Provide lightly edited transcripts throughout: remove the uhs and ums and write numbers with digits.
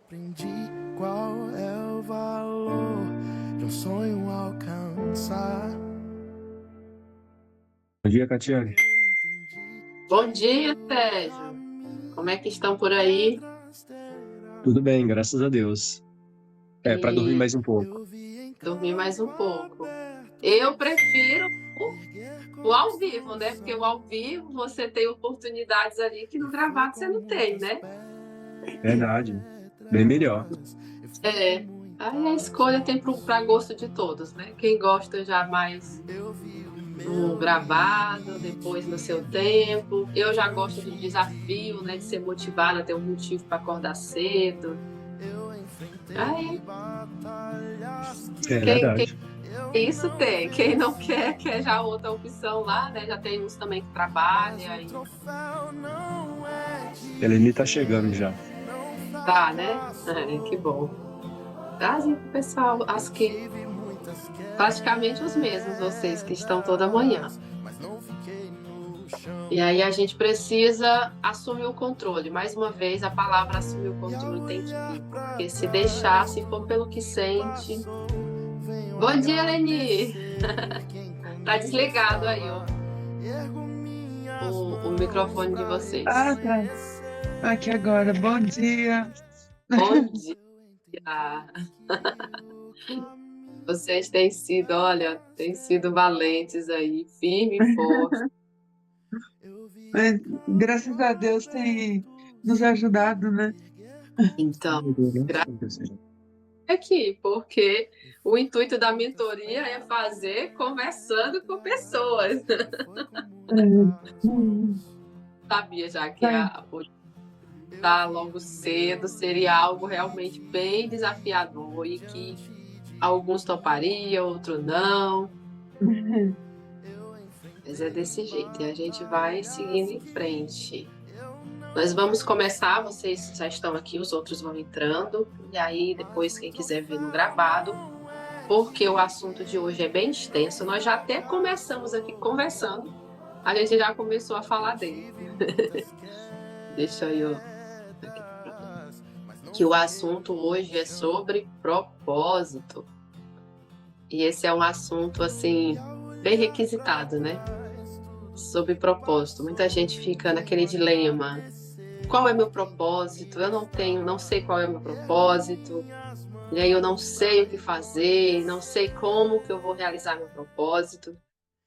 Aprendi qual é o valor de um sonho alcançar. Bom dia, Catiane. Bom dia, Sérgio. Como é que estão por aí? Tudo bem, graças a Deus. Para dormir E mais um pouco. dormir mais um pouco. Eu prefiro o ao vivo, né? Porque o ao vivo você tem oportunidades ali que no gravado você não tem, né? Verdade. Bem melhor. É. Aí a escolha tem para gosto de todos, né? Quem gosta já mais no gravado, depois no seu tempo. Eu já gosto do desafio, né? De ser motivada, ter um motivo para acordar cedo. Aí, É quem verdade. isso tem. Quem não quer, quer já outra opção lá, né? Já tem uns também que trabalham aí. Ele tá chegando já. Tá, né? É, que bom. Trazem pro pessoal, as que praticamente os mesmos, vocês que estão toda manhã. E aí a gente precisa assumir o controle. Mais uma vez, a palavra assumir o controle tem que vir. Porque se deixar, se for pelo que sente. Bom dia, Leni! Tá desligado aí, ó, o microfone de vocês. Ah, tá. Aqui agora. Bom dia. Bom dia! Vocês têm sido, olha, têm sido valentes aí, firme e forte. Mas, graças a Deus tem nos ajudado, né? Então, aqui, porque o intuito da mentoria é fazer conversando com pessoas. Sabia já que Tá. tá logo cedo seria algo realmente bem desafiador e que alguns topariam, outros não. Mas é desse jeito, e a gente vai seguindo em frente. Nós vamos começar, vocês já estão aqui, os outros vão entrando, e aí depois quem quiser ver no gravado, porque o assunto de hoje é bem extenso, nós já até começamos aqui conversando, a gente já começou a falar dele. Deixa eu aqui, que o assunto hoje é sobre propósito. E esse é um assunto assim bem requisitado, né? Sobre propósito. Muita gente fica naquele dilema. Qual é meu propósito? Eu não sei qual é o meu propósito. E aí eu não sei o que fazer, não sei como que eu vou realizar meu propósito.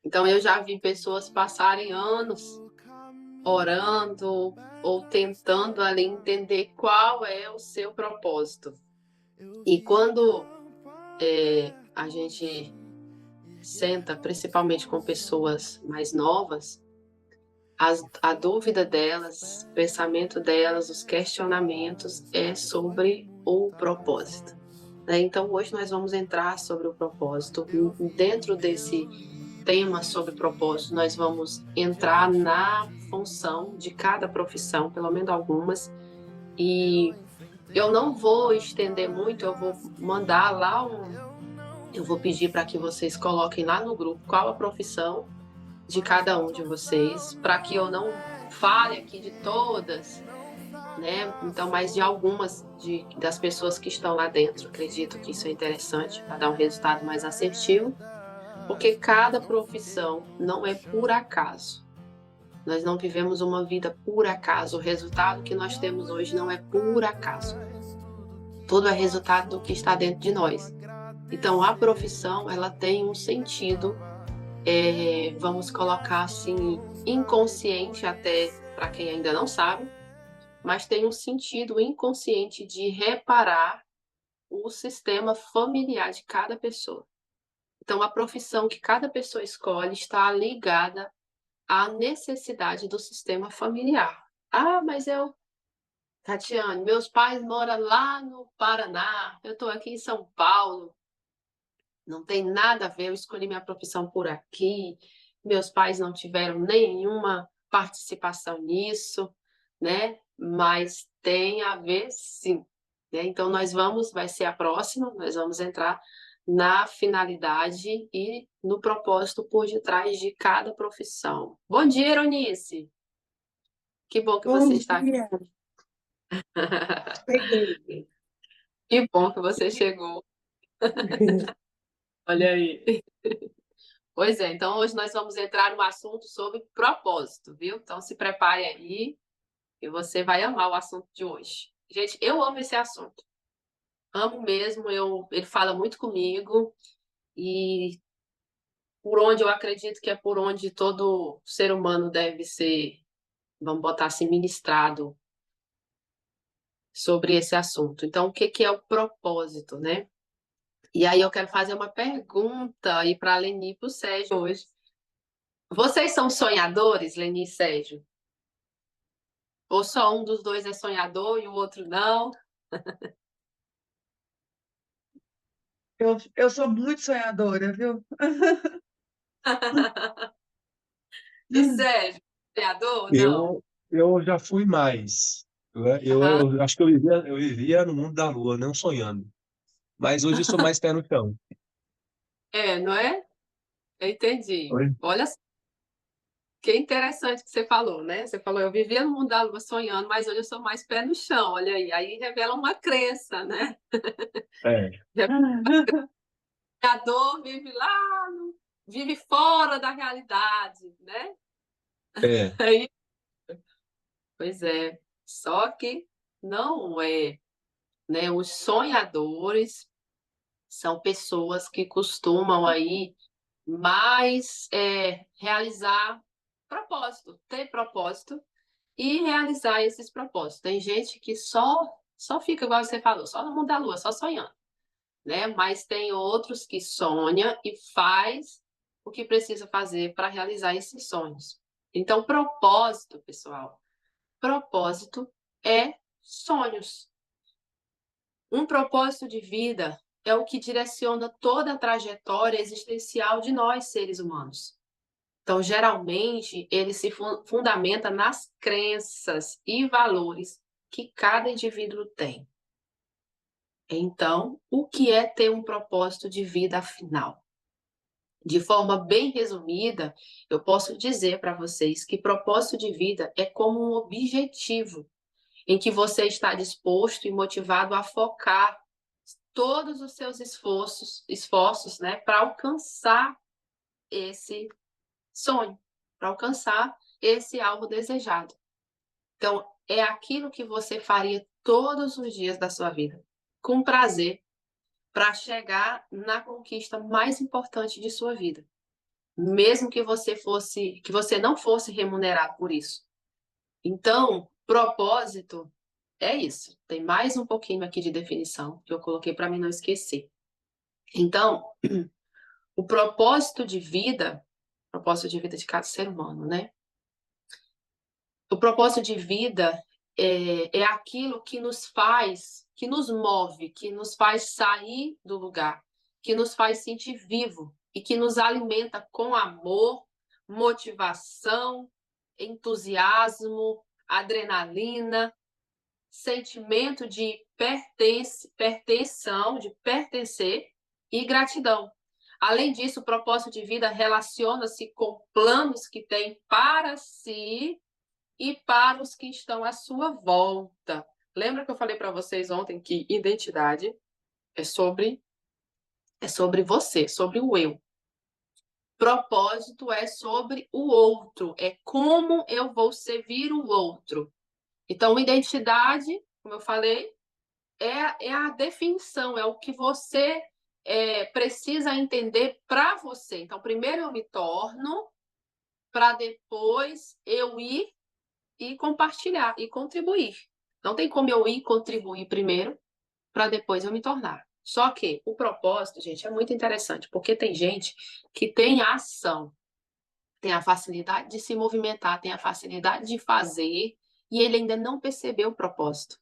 Então eu já vi pessoas passarem anos orando ou tentando ali entender qual é o seu propósito. E quando a gente senta, principalmente com pessoas mais novas, a dúvida delas, o pensamento delas, os questionamentos é sobre o propósito. Então, hoje nós vamos entrar sobre o propósito. Dentro desse tema sobre propósito, nós vamos entrar na função de cada profissão, pelo menos algumas, e eu não vou estender muito, eu vou mandar lá eu vou pedir para que vocês coloquem lá no grupo qual a profissão de cada um de vocês, para que eu não fale aqui de todas, né? Então, mas de algumas das pessoas que estão lá dentro. Acredito que isso é interessante para dar um resultado mais assertivo, porque cada profissão não é por acaso. Nós não vivemos uma vida por acaso. O resultado que nós temos hoje não é por acaso. Tudo é resultado do que está dentro de nós. Então, a profissão, ela tem um sentido, vamos colocar assim, inconsciente até para quem ainda não sabe, mas tem um sentido inconsciente de reparar o sistema familiar de cada pessoa. Então, a profissão que cada pessoa escolhe está ligada à necessidade do sistema familiar. Ah, mas Tatiane, meus pais moram lá no Paraná, eu estou aqui em São Paulo, não tem nada a ver, eu escolhi minha profissão por aqui, meus pais não tiveram nenhuma participação nisso, né? Mas tem a ver sim, né? Então vai ser a próxima, nós vamos entrar na finalidade e no propósito por detrás de cada profissão. Bom dia, Eronice! Que bom que Bom você está aqui. dia. Cheguei. Que bom que você chegou. Olha aí. Pois é, então hoje nós vamos entrar no assunto sobre propósito, viu? Então se prepare aí e você vai amar o assunto de hoje. Gente, eu amo esse assunto. Amo mesmo, ele fala muito comigo e por onde eu acredito que é por onde todo ser humano deve ser, vamos botar assim, ministrado sobre esse assunto. Então, o que que é o propósito, né? E aí eu quero fazer uma pergunta aí para a Leni e para o Sérgio hoje. Vocês são sonhadores, Leni e Sérgio? Ou só um dos dois é sonhador e o outro não? Eu sou muito sonhadora, viu? E Sérgio, sonhador ou não? Eu já fui mais. Aham. Eu acho que eu vivia no mundo da lua, não sonhando. Mas hoje eu sou mais pé no chão. É, não é? Eu entendi. Oi? Olha só, que interessante que você falou, né? Você falou, eu vivia no mundo da lua sonhando, mas hoje eu sou mais pé no chão. Olha aí, aí revela uma crença, né? É, O sonhador vive lá, vive fora da realidade, né? é, Aí, pois é. Só que não é, né? Os sonhadores são pessoas que costumam aí mais realizar propósito, ter propósito e realizar esses propósitos. Tem gente que só fica, igual você falou, só no mundo da lua, só sonhando, né? Mas tem outros que sonha e faz o que precisa fazer para realizar esses sonhos. Então, propósito, pessoal, propósito é sonhos. Um propósito de vida é o que direciona toda a trajetória existencial de nós, seres humanos. Então, geralmente, ele se fundamenta nas crenças e valores que cada indivíduo tem. Então, o que é ter um propósito de vida afinal? De forma bem resumida, eu posso dizer para vocês que propósito de vida é como um objetivo em que você está disposto e motivado a focar todos os seus esforços, né, para alcançar esse sonho, para alcançar esse algo desejado. Então, é aquilo que você faria todos os dias da sua vida, com prazer, para chegar na conquista mais importante de sua vida, mesmo que você não fosse remunerado por isso. Então, propósito é isso. Tem mais um pouquinho aqui de definição que eu coloquei para mim não esquecer. Então, o propósito de vida de cada ser humano, né? O propósito de vida é aquilo que nos faz, que nos move, que nos faz sair do lugar, que nos faz sentir vivo e que nos alimenta com amor, motivação, entusiasmo, adrenalina, sentimento de pertenção, de pertencer e gratidão. Além disso, o propósito de vida relaciona-se com planos que tem para si e para os que estão à sua volta. Lembra que eu falei para vocês ontem que identidade é sobre você, sobre o eu. Propósito é sobre o outro, é como eu vou servir o outro. Então, identidade, como eu falei, é a definição, é o que você precisa entender para você. Então, primeiro eu me torno, para depois eu ir e compartilhar e contribuir. Não tem como eu ir contribuir primeiro para depois eu me tornar. Só que o propósito, gente, é muito interessante, porque tem gente que tem a ação, tem a facilidade de se movimentar, tem a facilidade de fazer, e ele ainda não percebeu o propósito.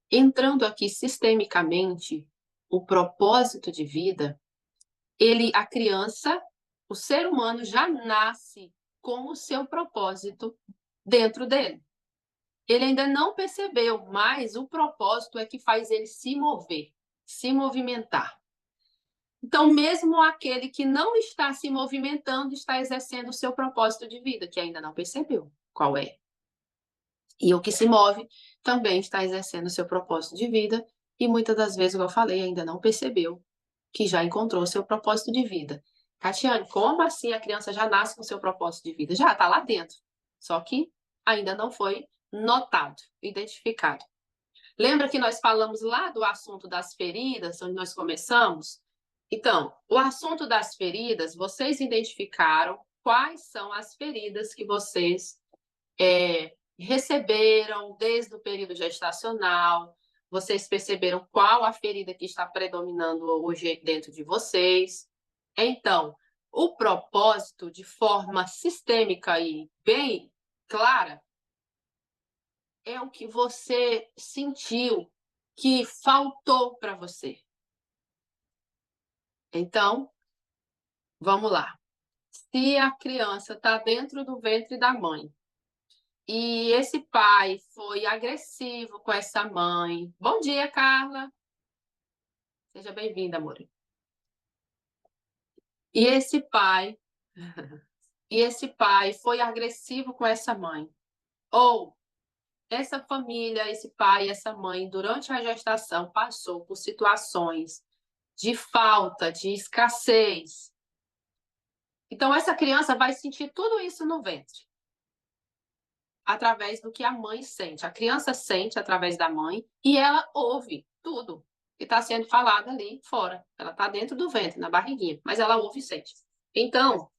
Entrando aqui sistemicamente, o propósito de vida, a criança, o ser humano já nasce com o seu propósito dentro dele. Ele ainda não percebeu, mas o propósito é que faz ele se mover, se movimentar. Então, mesmo aquele que não está se movimentando, está exercendo o seu propósito de vida, que ainda não percebeu qual é. E o que se move também está exercendo o seu propósito de vida e muitas das vezes, como eu falei, ainda não percebeu que já encontrou seu propósito de vida. Catiane, como assim a criança já nasce com seu propósito de vida? Já está lá dentro, só que ainda não foi notado, identificado. Lembra que nós falamos lá do assunto das feridas, onde nós começamos? Então, o assunto das feridas, vocês identificaram quais são as feridas que vocês receberam desde o período gestacional, vocês perceberam qual a ferida que está predominando hoje dentro de vocês. Então, o propósito, de forma sistêmica e bem clara, é o que você sentiu que faltou para você. Então, vamos lá. Se a criança está dentro do ventre da mãe e esse pai foi agressivo com essa mãe. Bom dia, Carla. Seja bem-vinda, amor. E esse pai foi agressivo com essa mãe. Ou essa família, esse pai, essa mãe, durante a gestação, passou por situações de falta, de escassez. Então, essa criança vai sentir tudo isso no ventre, através do que a mãe sente. A criança sente através da mãe e ela ouve tudo que está sendo falado ali fora. Ela está dentro do ventre, na barriguinha, mas ela ouve e sente. Então,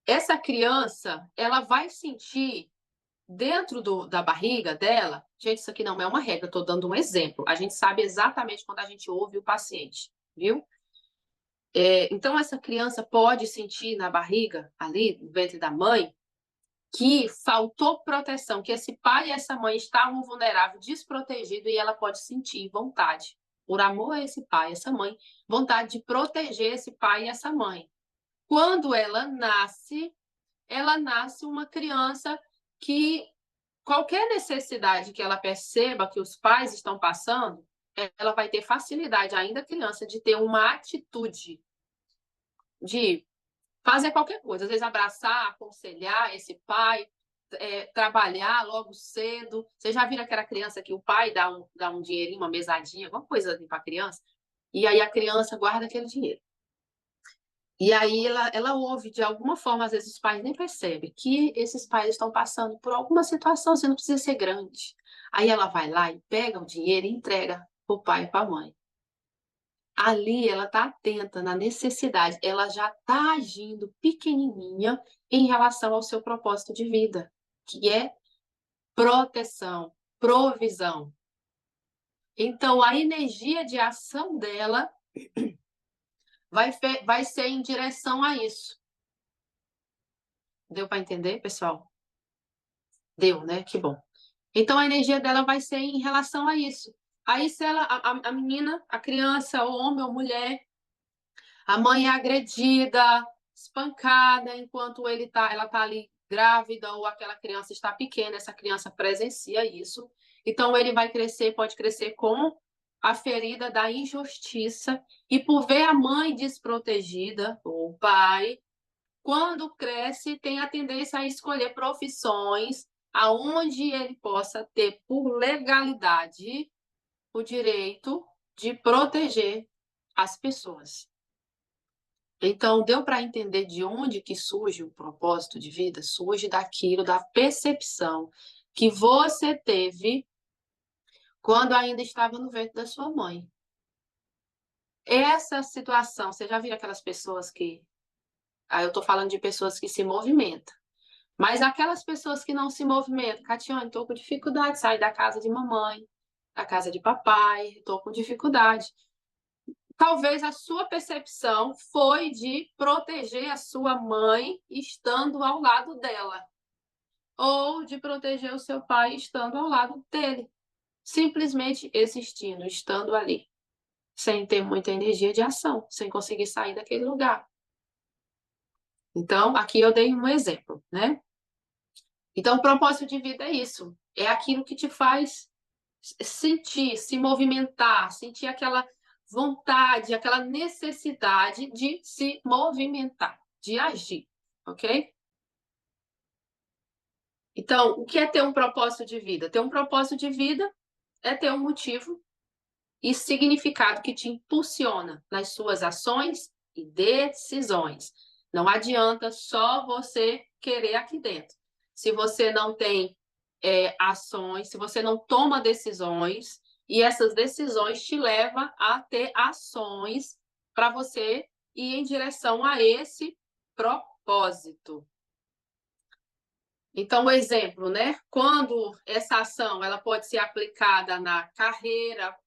essa criança, ela vai sentir dentro da barriga dela. Gente, isso aqui não é uma regra, estou dando um exemplo. A gente sabe exatamente quando a gente ouve o paciente, viu? Então, essa criança pode sentir na barriga, ali, no ventre da mãe, que faltou proteção, que esse pai e essa mãe estavam vulneráveis, desprotegidos, e ela pode sentir vontade, por amor a esse pai e essa mãe, vontade de proteger esse pai e essa mãe. Quando ela nasce uma criança que qualquer necessidade que ela perceba que os pais estão passando, ela vai ter facilidade, ainda criança, de ter uma atitude de fazer qualquer coisa, às vezes abraçar, aconselhar esse pai, trabalhar logo cedo. Você já viram aquela criança que o pai dá um dinheirinho, uma mesadinha, alguma coisa assim para a criança, e aí a criança guarda aquele dinheiro. E aí ela ouve, de alguma forma, às vezes os pais nem percebem que esses pais estão passando por alguma situação, você não precisa ser grande. Aí ela vai lá e pega o dinheiro e entrega para o pai e para a mãe. Ali ela está atenta na necessidade, ela já está agindo pequenininha em relação ao seu propósito de vida, que é proteção, provisão. Então, a energia de ação dela vai ser em direção a isso. Deu para entender, pessoal? Deu, né? Que bom. Então, a energia dela vai ser em relação a isso. Aí, se a menina, a criança, o homem ou mulher, a mãe é agredida, espancada, enquanto ela está ali grávida ou aquela criança está pequena, essa criança presencia isso. Então, ele vai crescer, pode crescer com a ferida da injustiça e por ver a mãe desprotegida, ou o pai, quando cresce, tem a tendência a escolher profissões aonde ele possa ter, por legalidade, o direito de proteger as pessoas. Então, deu para entender de onde que surge o propósito de vida? Surge daquilo, da percepção que você teve quando ainda estava no ventre da sua mãe. Essa situação, você já viu aquelas pessoas que... eu estou falando de pessoas que se movimentam. Mas aquelas pessoas que não se movimentam, Catiane, estou com dificuldade de sair da casa de mamãe, da casa de papai, estou com dificuldade. Talvez a sua percepção foi de proteger a sua mãe estando ao lado dela, ou de proteger o seu pai estando ao lado dele, simplesmente existindo, estando ali, sem ter muita energia de ação, sem conseguir sair daquele lugar. Então, aqui eu dei um exemplo, né? Então, o propósito de vida é isso, é aquilo que te faz sentir, se movimentar, sentir aquela vontade, aquela necessidade de se movimentar, de agir, ok? Então, o que é ter um propósito de vida? Ter um propósito de vida é ter um motivo e significado que te impulsiona nas suas ações e decisões. Não adianta só você querer aqui dentro. Se você não tem ações, se você não toma decisões, e essas decisões te levam a ter ações para você ir em direção a esse propósito. Então, o exemplo, né? Quando essa ação ela pode ser aplicada na carreira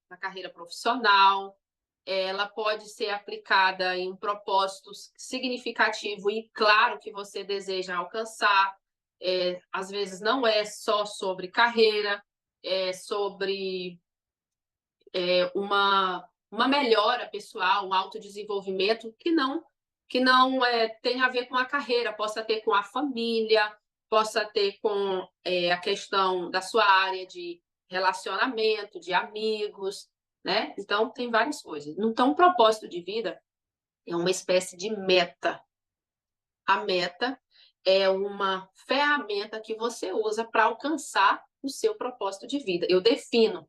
profissional, ela pode ser aplicada em um propósito significativo e claro que você deseja alcançar. Às vezes não é só sobre carreira, é sobre uma melhora pessoal, um autodesenvolvimento que não tem a ver com a carreira, possa ter com a família, possa ter com a questão da sua área de relacionamento, de amigos, né? Então, tem várias coisas. Então, um propósito de vida é uma espécie de meta. A meta é uma ferramenta que você usa para alcançar o seu propósito de vida. Eu defino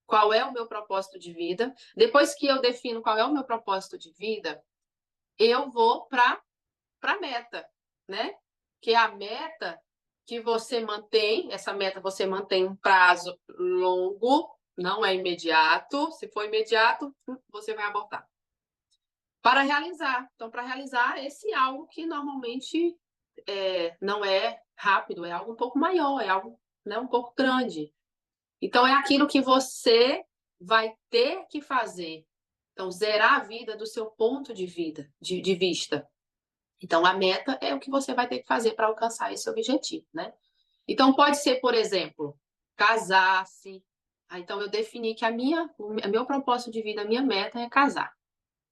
qual é o meu propósito de vida. Depois que eu defino qual é o meu propósito de vida, eu vou para a meta, né? Que é a meta que você mantém, essa meta você mantém um prazo longo, não é imediato. Se for imediato, você vai abortar. Para realizar. Então, para realizar esse algo que normalmente não é rápido, é algo um pouco maior, é algo, né, um pouco grande. Então, é aquilo que você vai ter que fazer. Então, zerar a vida do seu ponto de vista. Então, a meta é o que você vai ter que fazer para alcançar esse objetivo, né? Então, pode ser, por exemplo, casar-se. Então, eu defini que o meu propósito de vida, a minha meta é casar.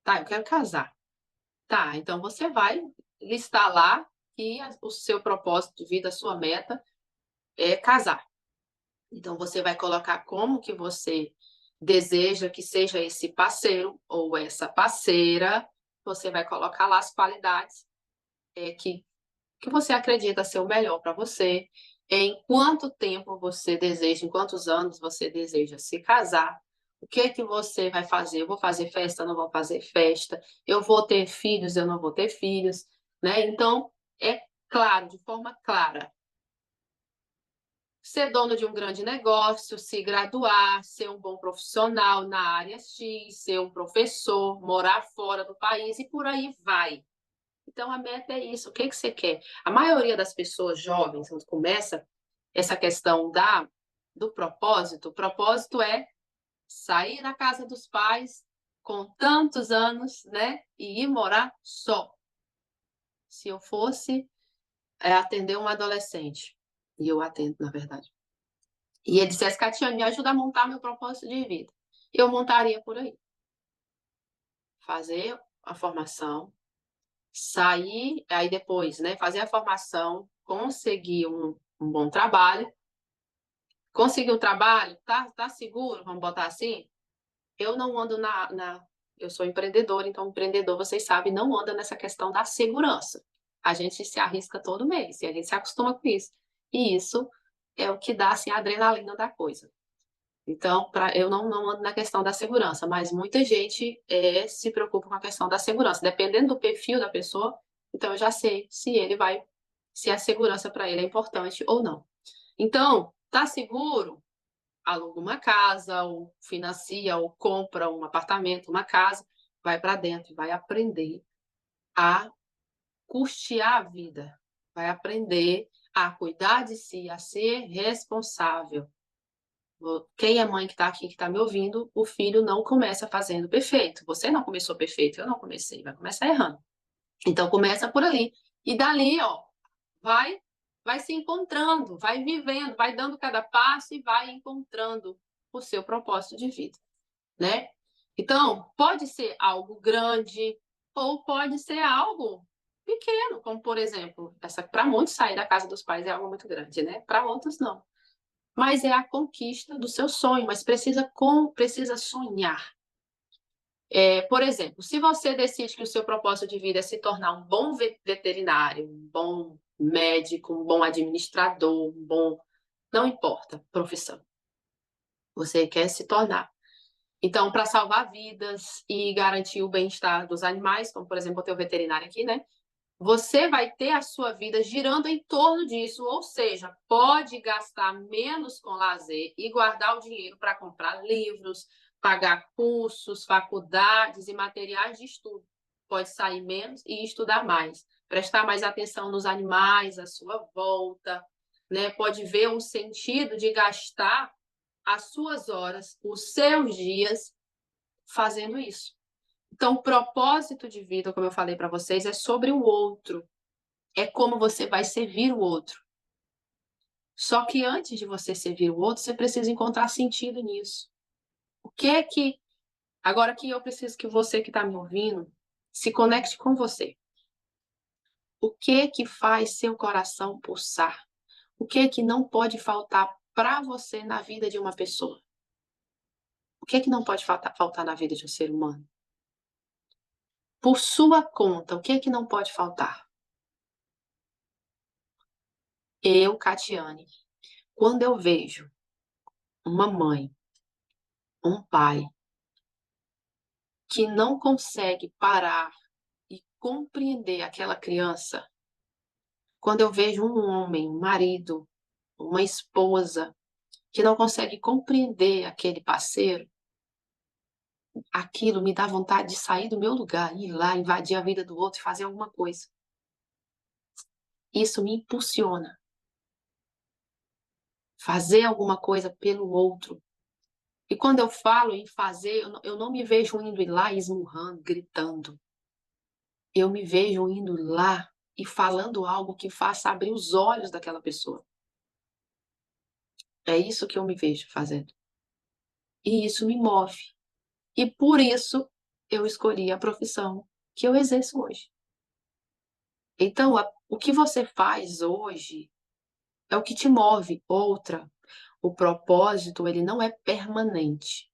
Tá, eu quero casar. Tá, então você vai listar lá que o seu propósito de vida, a sua meta é casar. Então, você vai colocar como que você deseja que seja esse parceiro ou essa parceira. Você vai colocar lá as qualidades que você acredita ser o melhor para você. Em quanto tempo você deseja, em quantos anos você deseja se casar. O que você vai fazer? Eu vou fazer festa, não vou fazer festa. Eu vou ter filhos, eu não vou ter filhos, né? Então, é claro, de forma clara. Ser dono de um grande negócio, se graduar, ser um bom profissional na área X, ser um professor, morar fora do país e por aí vai. Então, a meta é isso. O que você quer? A maioria das pessoas jovens, quando começa essa questão do propósito, o propósito é sair da casa dos pais com tantos anos, né? E ir morar só. Se eu fosse atender um adolescente, e eu atendo, na verdade, e ele dissesse, Catiane, me ajuda a montar meu propósito de vida. Eu montaria por aí. Fazer a formação, sair, aí depois, né, fazer a formação, conseguir um bom trabalho. Conseguir um trabalho, tá seguro, vamos botar assim? Eu não ando eu sou empreendedora, então empreendedor, vocês sabem, não anda nessa questão da segurança. A gente se arrisca todo mês e a gente se acostuma com isso. E isso é o que dá assim, a adrenalina da coisa. Então, eu não ando na questão da segurança, mas muita gente se preocupa com a questão da segurança. Dependendo do perfil da pessoa, então eu já sei se a segurança para ele é importante ou não. Então, tá seguro? Aluga uma casa, ou financia, ou compra um apartamento, uma casa, vai para dentro e vai aprender a custear a vida, vai aprender a cuidar de si, a ser responsável. Quem é mãe que está aqui, que está me ouvindo, o filho não começa fazendo perfeito. Você não começou perfeito, eu não comecei, vai começar errando. Então, começa por ali. E dali, ó, vai se encontrando, vai vivendo, vai dando cada passo e vai encontrando o seu propósito de vida, né? Então, pode ser algo grande ou pode ser algo pequeno, como, por exemplo, para muitos sair da casa dos pais é algo muito grande, né? Para outros, não. Mas é a conquista do seu sonho, mas precisa sonhar. Por exemplo, se você decide que o seu propósito de vida é se tornar um bom veterinário, um bom médico, um bom administrador, não importa, profissão. você quer se tornar. Então, para salvar vidas e garantir o bem-estar dos animais, como por exemplo, o teu veterinário aqui, né? Você vai ter a sua vida girando em torno disso, ou seja, pode gastar menos com lazer e guardar o dinheiro para comprar livros, pagar cursos, faculdades e materiais de estudo. Pode sair menos e estudar mais, prestar mais atenção nos animais à sua volta, né? Pode ver um sentido de gastar as suas horas, os seus dias fazendo isso. Então, o propósito de vida, como eu falei para vocês, é sobre o outro. É como você vai servir o outro. Só que antes de você servir o outro, você precisa encontrar sentido nisso. O que é que... Agora que eu preciso que você que está me ouvindo se conecte com você. O que é que faz seu coração pulsar? O que é que não pode faltar para você na vida de uma pessoa? O que é que não pode faltar na vida de um ser humano? Por sua conta, o que é que não pode faltar? Eu, Catiane, quando eu vejo uma mãe, um pai, que não consegue parar e compreender aquela criança, quando eu vejo um homem, um marido, uma esposa, que não consegue compreender aquele parceiro, aquilo me dá vontade de sair do meu lugar, ir lá, invadir a vida do outro e fazer alguma coisa. Isso me impulsiona. Fazer alguma coisa pelo outro. E quando eu falo em fazer, eu não me vejo indo lá esmurrando, gritando. Eu me vejo indo lá e falando algo que faça abrir os olhos daquela pessoa. É isso que eu me vejo fazendo. E isso me move. E por isso eu escolhi a profissão que eu exerço hoje. Então, o que você faz hoje é o que te move. Outra, o propósito, ele não é permanente.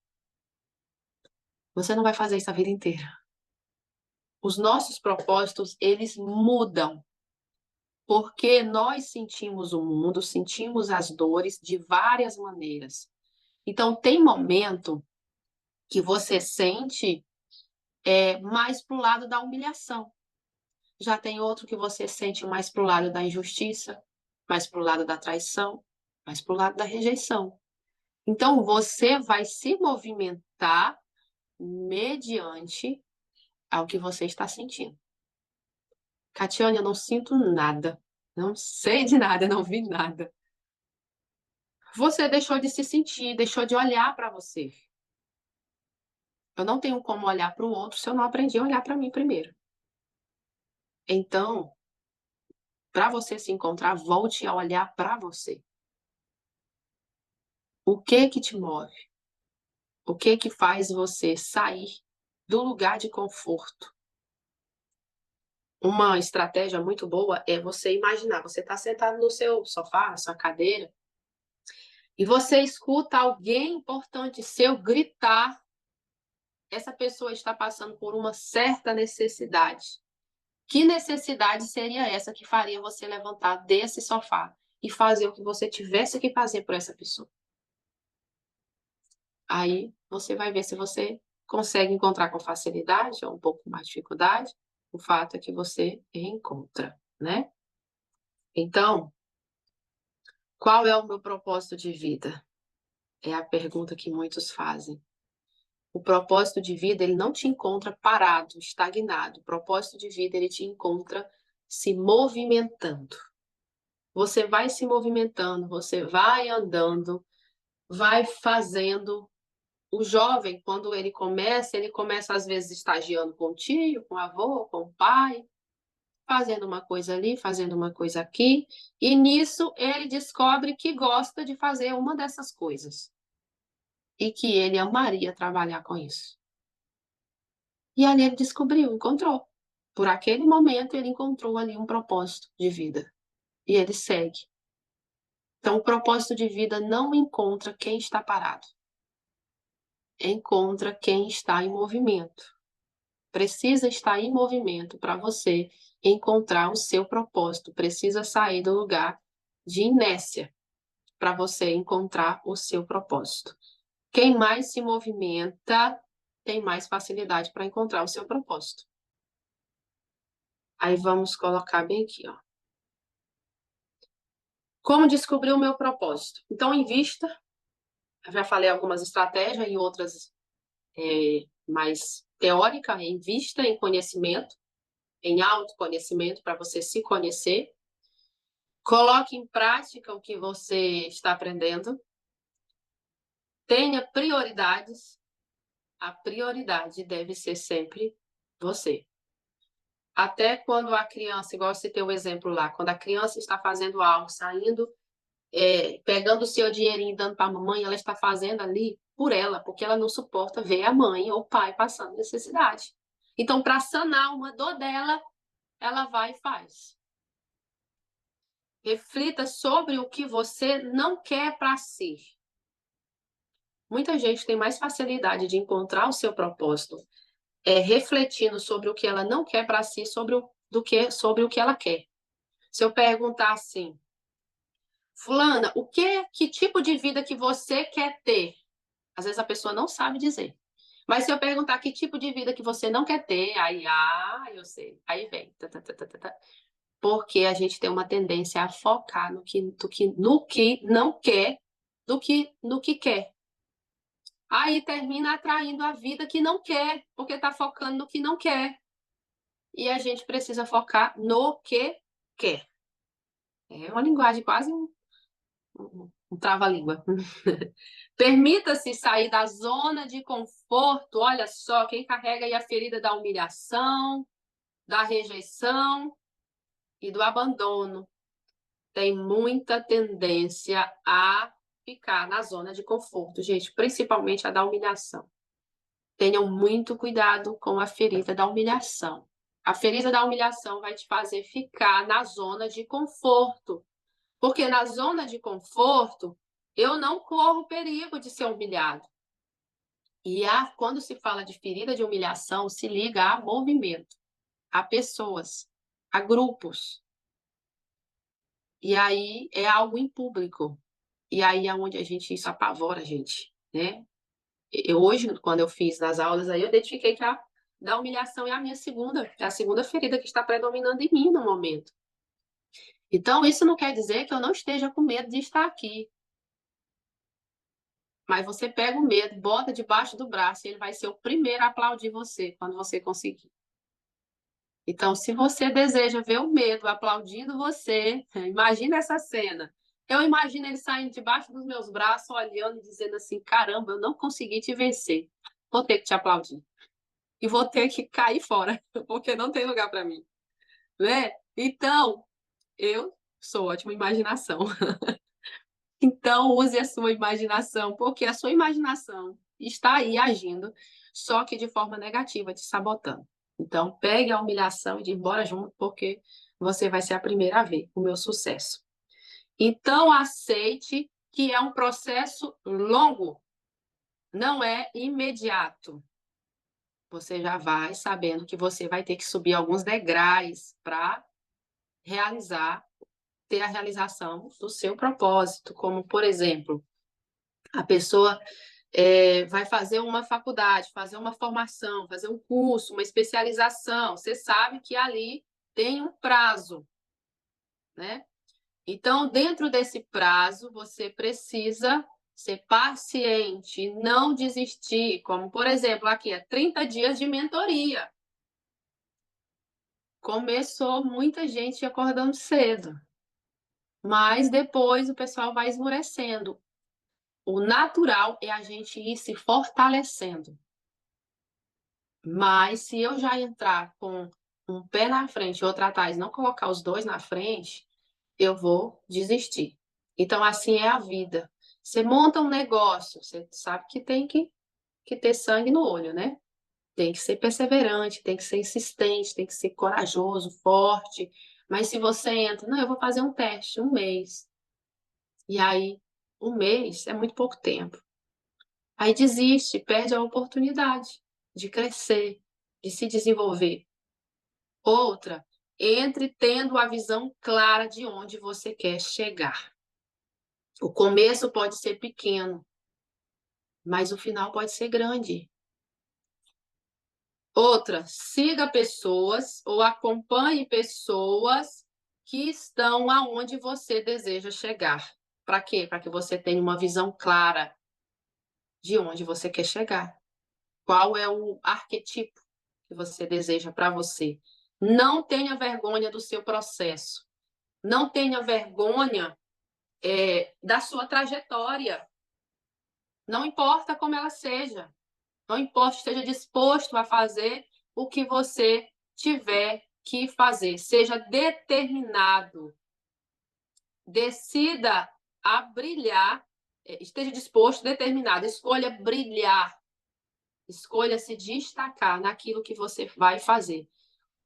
Você não vai fazer isso a vida inteira. Os nossos propósitos, eles mudam. Porque nós sentimos o mundo, sentimos as dores de várias maneiras. Então, tem momento que você sente mais para o lado da humilhação. Já tem outro que você sente mais para o lado da injustiça, mais para o lado da traição, mais para o lado da rejeição. Então, você vai se movimentar mediante ao que você está sentindo. Catiane, eu não sinto nada. Não sei de nada, não vi nada. Você deixou de se sentir, deixou de olhar para você. Eu não tenho como olhar para o outro se eu não aprendi a olhar para mim primeiro. Então, para você se encontrar, volte a olhar para você. O que que te move? O que que faz você sair do lugar de conforto? Uma estratégia muito boa é você imaginar, você está sentado no seu sofá, na sua cadeira, e você escuta alguém importante seu gritar. Essa pessoa está passando por uma certa necessidade. Que necessidade seria essa que faria você levantar desse sofá e fazer o que você tivesse que fazer por essa pessoa? Aí você vai ver se você consegue encontrar com facilidade ou um pouco mais de dificuldade. O fato é que você encontra, né? Então, qual é o meu propósito de vida? É a pergunta que muitos fazem. O propósito de vida, ele não te encontra parado, estagnado. O propósito de vida, ele te encontra se movimentando. Você vai se movimentando, você vai andando, vai fazendo. O jovem, quando ele começa às vezes estagiando com o tio, com o avô, com o pai, fazendo uma coisa ali, fazendo uma coisa aqui, e nisso ele descobre que gosta de fazer uma dessas coisas e que ele amaria trabalhar com isso. E ali ele descobriu, encontrou. Por aquele momento ele encontrou ali um propósito de vida e ele segue. Então, o propósito de vida não encontra quem está parado. Encontra quem está em movimento. Precisa estar em movimento para você encontrar o seu propósito. Precisa sair do lugar de inércia para você encontrar o seu propósito. Quem mais se movimenta tem mais facilidade para encontrar o seu propósito. Aí vamos colocar bem aqui, ó. Como descobrir o meu propósito? Então, invista. Eu já falei algumas estratégias e outras mais teóricas. Invista em conhecimento, em autoconhecimento, para você se conhecer. Coloque em prática o que você está aprendendo. Tenha prioridades. A prioridade deve ser sempre você. Até quando a criança, igual você tem o exemplo lá, quando a criança está fazendo algo, saindo, pegando o seu dinheirinho e dando para a mamãe, ela está fazendo ali por ela, porque ela não suporta ver a mãe ou o pai passando necessidade. Então, para sanar uma dor dela, ela vai e faz. Reflita sobre o que você não quer para si. Muita gente tem mais facilidade de encontrar o seu propósito refletindo sobre o que ela não quer para si do que sobre o que ela quer. Se eu perguntar assim, fulana, que tipo de vida que você quer ter? Às vezes a pessoa não sabe dizer. Mas se eu perguntar que tipo de vida que você não quer ter, aí, eu sei. Aí vem. Porque a gente tem uma tendência a focar no que não quer do que no que quer. Aí termina atraindo a vida que não quer, porque está focando no que não quer. E a gente precisa focar no que quer. É uma linguagem quase um trava-língua. Permita-se sair da zona de conforto. Olha só, quem carrega aí a ferida da humilhação, da rejeição e do abandono tem muita tendência a ficar na zona de conforto, gente, principalmente a da humilhação. Tenham muito cuidado com a ferida da humilhação. A ferida da humilhação vai te fazer ficar na zona de conforto. Porque na zona de conforto, eu não corro perigo de ser humilhado. E quando se fala de ferida de humilhação, se liga a movimento, a pessoas, a grupos. E aí é algo em público. E aí é onde isso apavora a gente, né? Hoje, quando eu fiz nas aulas, aí eu identifiquei que a da humilhação é a segunda ferida que está predominando em mim no momento. Então, isso não quer dizer que eu não esteja com medo de estar aqui. Mas você pega o medo, bota debaixo do braço e ele vai ser o primeiro a aplaudir você quando você conseguir. Então, se você deseja ver o medo aplaudindo você, imagina essa cena. Eu imagino ele saindo debaixo dos meus braços, olhando e dizendo assim: caramba, eu não consegui te vencer. Vou ter que te aplaudir. E vou ter que cair fora, porque não tem lugar para mim. Né? Então, eu sou ótima imaginação. Então, use a sua imaginação, porque a sua imaginação está aí agindo, só que de forma negativa, te sabotando. Então, pegue a humilhação e de embora junto, porque você vai ser a primeira a ver o meu sucesso. Então, aceite que é um processo longo, não é imediato. Você já vai sabendo que você vai ter que subir alguns degraus para ter a realização do seu propósito, como, por exemplo, a pessoa vai fazer uma faculdade, fazer uma formação, fazer um curso, uma especialização. Você sabe que ali tem um prazo, né? Então, dentro desse prazo, você precisa ser paciente, não desistir. Como, por exemplo, aqui é 30 dias de mentoria. Começou muita gente acordando cedo, mas depois o pessoal vai esmorecendo. O natural é a gente ir se fortalecendo. Mas se eu já entrar com um pé na frente e outro atrás, não colocar os dois na frente, eu vou desistir. Então, assim é a vida. Você monta um negócio, você sabe que tem que ter sangue no olho, né? Tem que ser perseverante, tem que ser insistente, tem que ser corajoso, forte. Mas se você entra, não, eu vou fazer um teste, um mês. E aí, um mês é muito pouco tempo. Aí desiste, perde a oportunidade de crescer, de se desenvolver. Outra, entre tendo a visão clara de onde você quer chegar. O começo pode ser pequeno, mas o final pode ser grande. Outra, siga pessoas ou acompanhe pessoas que estão aonde você deseja chegar. Para quê? Para que você tenha uma visão clara de onde você quer chegar. Qual é o arquetipo que você deseja para você? Não tenha vergonha do seu processo. Não tenha vergonha da sua trajetória. Não importa como ela seja. Não importa, esteja disposto a fazer o que você tiver que fazer. Seja determinado. Decida a brilhar. Esteja disposto, determinado. Escolha brilhar. Escolha se destacar naquilo que você vai fazer.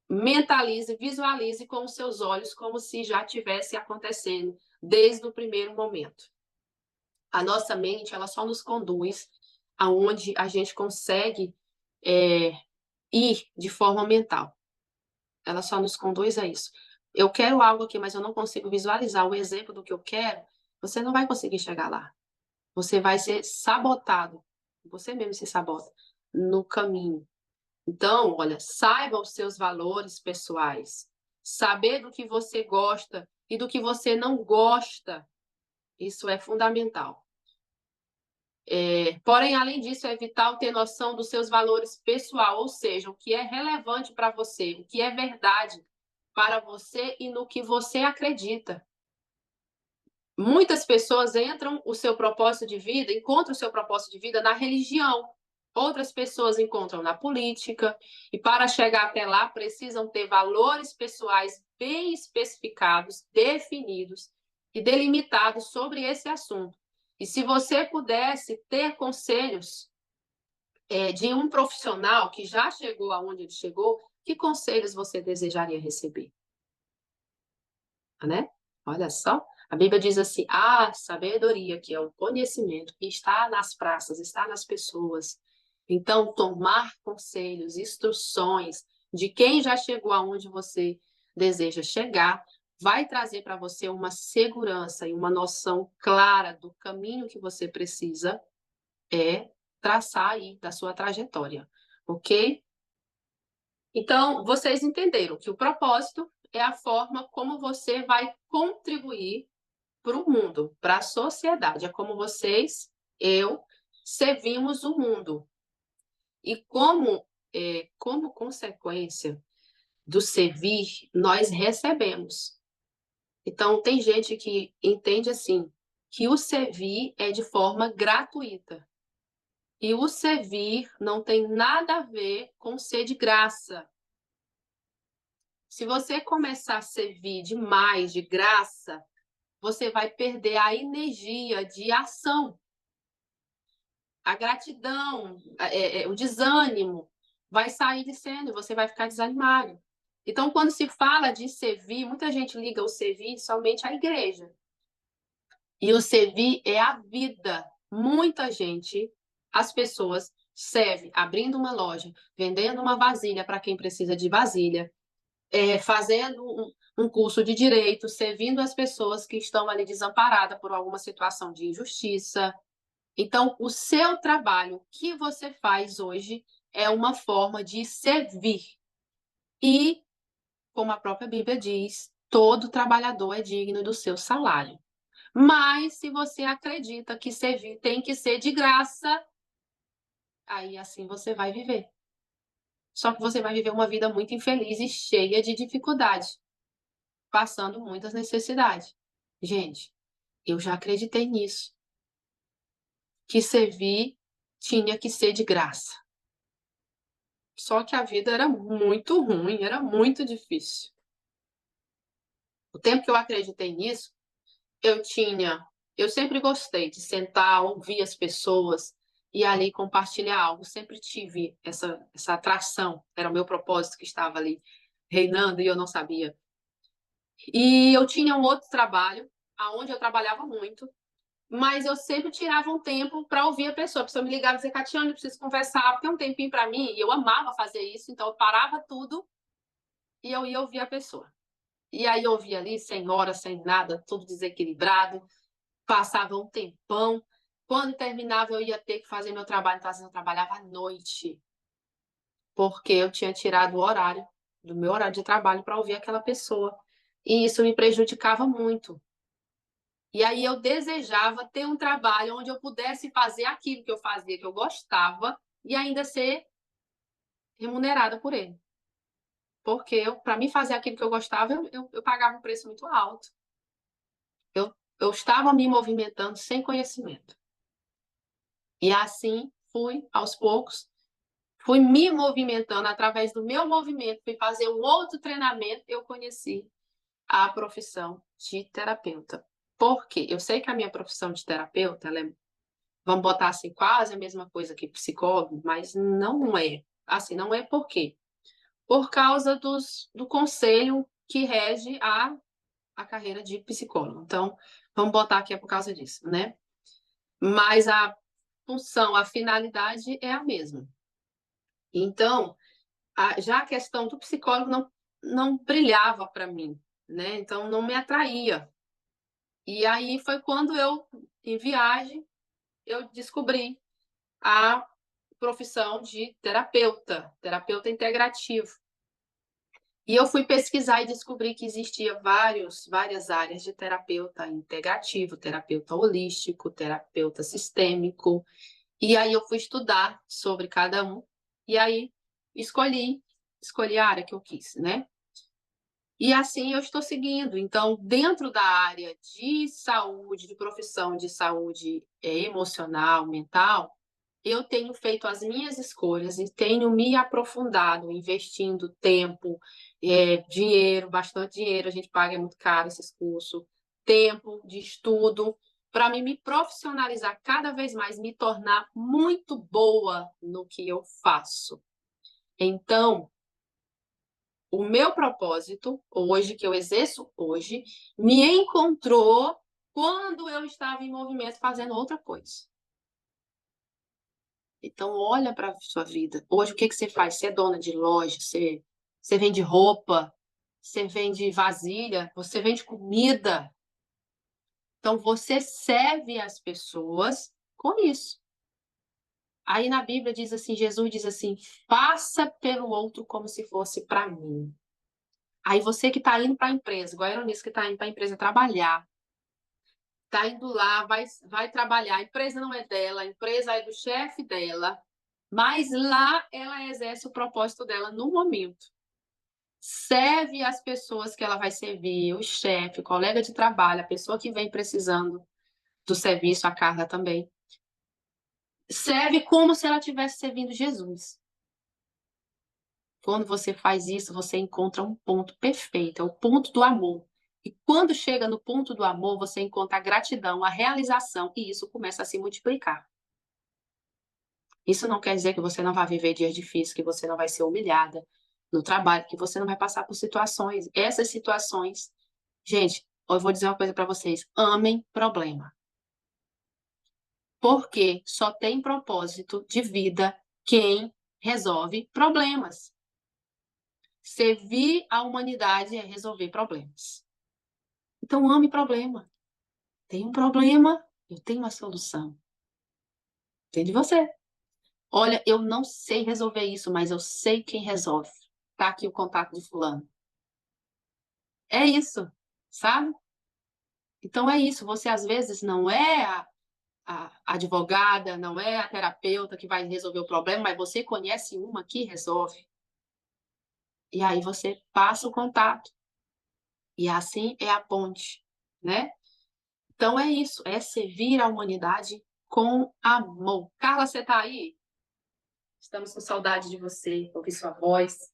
Mentalize, visualize com os seus olhos como se já tivesse acontecendo desde o primeiro momento. A nossa mente, ela só nos conduz aonde a gente consegue ir de forma mental. Ela só nos conduz a isso. Eu quero algo aqui, mas eu não consigo visualizar o exemplo do que eu quero. Você não vai conseguir chegar lá. Você vai ser sabotado. Você mesmo se sabota no caminho. Então, olha, saiba os seus valores pessoais. Saber do que você gosta e do que você não gosta, isso é fundamental. Porém, além disso, é vital ter noção dos seus valores pessoais, ou seja, o que é relevante para você, o que é verdade para você e no que você acredita. Muitas pessoas encontram o seu propósito de vida na religião. Outras pessoas encontram na política, e para chegar até lá precisam ter valores pessoais bem especificados, definidos e delimitados sobre esse assunto. E se você pudesse ter conselhos de um profissional que já chegou aonde ele chegou, que conselhos você desejaria receber? Né? Olha só. A Bíblia diz assim: a sabedoria, que é o conhecimento, que está nas praças, está nas pessoas. Então, tomar conselhos, instruções de quem já chegou aonde você deseja chegar, vai trazer para você uma segurança e uma noção clara do caminho que você precisa traçar aí da sua trajetória, ok? Então, vocês entenderam que o propósito é a forma como você vai contribuir para o mundo, para a sociedade. É como vocês, eu, servimos o mundo. E como consequência do servir, nós recebemos. Então, tem gente que entende assim, que o servir é de forma gratuita. E o servir não tem nada a ver com ser de graça. Se você começar a servir demais, de graça, você vai perder a energia de ação. A gratidão, o desânimo vai sair de cena e você vai ficar desanimado. Então, quando se fala de servir, muita gente liga o servir somente à igreja. E o servir é a vida. Muita gente, as pessoas, serve abrindo uma loja, vendendo uma vasilha para quem precisa de vasilha, fazendo um curso de direito, servindo as pessoas que estão ali desamparadas por alguma situação de injustiça. Então, o seu trabalho, o que você faz hoje, é uma forma de servir. E, como a própria Bíblia diz, todo trabalhador é digno do seu salário. Mas, se você acredita que servir tem que ser de graça, aí assim você vai viver. Só que você vai viver uma vida muito infeliz e cheia de dificuldades, passando muitas necessidades. Gente, eu já acreditei nisso. Que servir tinha que ser de graça. Só que a vida era muito ruim, era muito difícil. O tempo que eu acreditei nisso, eu sempre gostei de sentar, ouvir as pessoas e ali compartilhar algo. Sempre tive essa atração, era o meu propósito que estava ali reinando e eu não sabia. E eu tinha um outro trabalho, aonde eu trabalhava muito, mas eu sempre tirava um tempo para ouvir a pessoa. A pessoa me ligava e dizia: Catiane, eu preciso conversar, tem um tempinho para mim. E eu amava fazer isso, então eu parava tudo e eu ia ouvir a pessoa. E aí eu ouvia ali, sem hora, sem nada, tudo desequilibrado. Passava um tempão Quando terminava, eu ia ter que fazer meu trabalho, então às vezes eu trabalhava à noite, porque eu tinha tirado o horário do meu horário de trabalho para ouvir aquela pessoa. E isso me prejudicava muito. E aí eu desejava ter um trabalho onde eu pudesse fazer aquilo que eu fazia, que eu gostava, e ainda ser remunerada por ele. Porque para mim fazer aquilo que eu gostava, eu pagava um preço muito alto. Eu estava me movimentando sem conhecimento. E assim fui, aos poucos, fui me movimentando através do meu movimento, fui fazer um outro treinamento, eu conheci a profissão de terapeuta. Por quê? Eu sei que a minha profissão de terapeuta, ela é, vamos botar assim, quase a mesma coisa que psicólogo, mas não é. Assim, não é por quê? Por causa do conselho que rege a carreira de psicólogo. Então, vamos botar aqui é por causa disso, né? Mas a função, a finalidade é a mesma. Então, já a questão do psicólogo não brilhava para mim, né? Então, não me atraía. E aí foi quando eu, em viagem, eu descobri a profissão de terapeuta, terapeuta integrativo. E eu fui pesquisar e descobri que existia várias áreas de terapeuta integrativo, terapeuta holístico, terapeuta sistêmico. E aí eu fui estudar sobre cada um. E aí escolhi a área que eu quis, né? E assim eu estou seguindo. Então, dentro da área de saúde, de profissão de saúde emocional, mental, eu tenho feito as minhas escolhas e tenho me aprofundado, investindo tempo, dinheiro, bastante dinheiro, a gente paga, é muito caro esses cursos, tempo de estudo, para mim me profissionalizar cada vez mais, me tornar muito boa no que eu faço. Então, o meu propósito hoje, que eu exerço hoje, me encontrou quando eu estava em movimento fazendo outra coisa. Então, olha para a sua vida. Hoje, o que que você faz? Você é dona de loja, você vende roupa, você vende vasilha, você vende comida. Então, você serve as pessoas com isso. Aí na Bíblia diz assim, Jesus diz assim, faça pelo outro como se fosse para mim. Aí você que está indo para a empresa, igual a Eunice que está indo para a empresa trabalhar, está indo lá, vai trabalhar, a empresa não é dela, a empresa é do chefe dela, mas lá ela exerce o propósito dela no momento. Serve as pessoas que ela vai servir, o chefe, o colega de trabalho, a pessoa que vem precisando do serviço, a carga também. Serve como se ela estivesse servindo Jesus. Quando você faz isso, você encontra um ponto perfeito, é o ponto do amor. E quando chega no ponto do amor, você encontra a gratidão, a realização, e isso começa a se multiplicar. Isso não quer dizer que você não vai viver dias difíceis, que você não vai ser humilhada no trabalho, que você não vai passar por situações. Essas situações, gente, eu vou dizer uma coisa para vocês: amem problema. Porque só tem propósito de vida quem resolve problemas. Servir a humanidade é resolver problemas. Então, ame problema. Tem um problema, eu tenho uma solução. Entende você? Olha, eu não sei resolver isso, mas eu sei quem resolve. Tá aqui o contato de fulano. É isso, sabe? Então é isso. Você às vezes não é a advogada, não é a terapeuta que vai resolver o problema, mas você conhece uma que resolve. E aí você passa o contato. E assim é a ponte, né? Então é isso, é servir a humanidade com amor. Carla, você tá aí? Estamos com saudade de você, ouvir sua voz.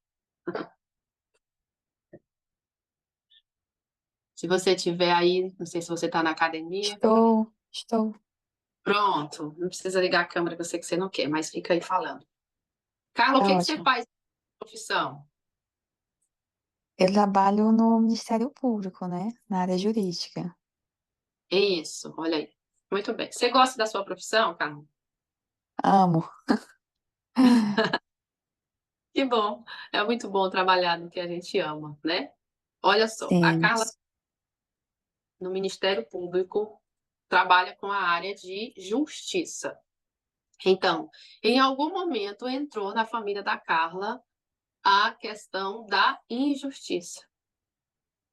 Se você estiver aí, não sei se você está na academia. Estou. Pronto, não precisa ligar a câmera, que eu sei que você não quer, mas fica aí falando. Carla, o Tá que que você ótimo. faz na profissão? Eu trabalho no Ministério Público, né? Na área jurídica. Isso, olha aí. Muito bem. Você gosta da sua profissão, Carla? Amo. Que bom. É muito bom trabalhar no que a gente ama, né? Olha só, a Sim. Carla no Ministério Público trabalha com a área de justiça. Então, em algum momento entrou na família da Carla a questão da injustiça.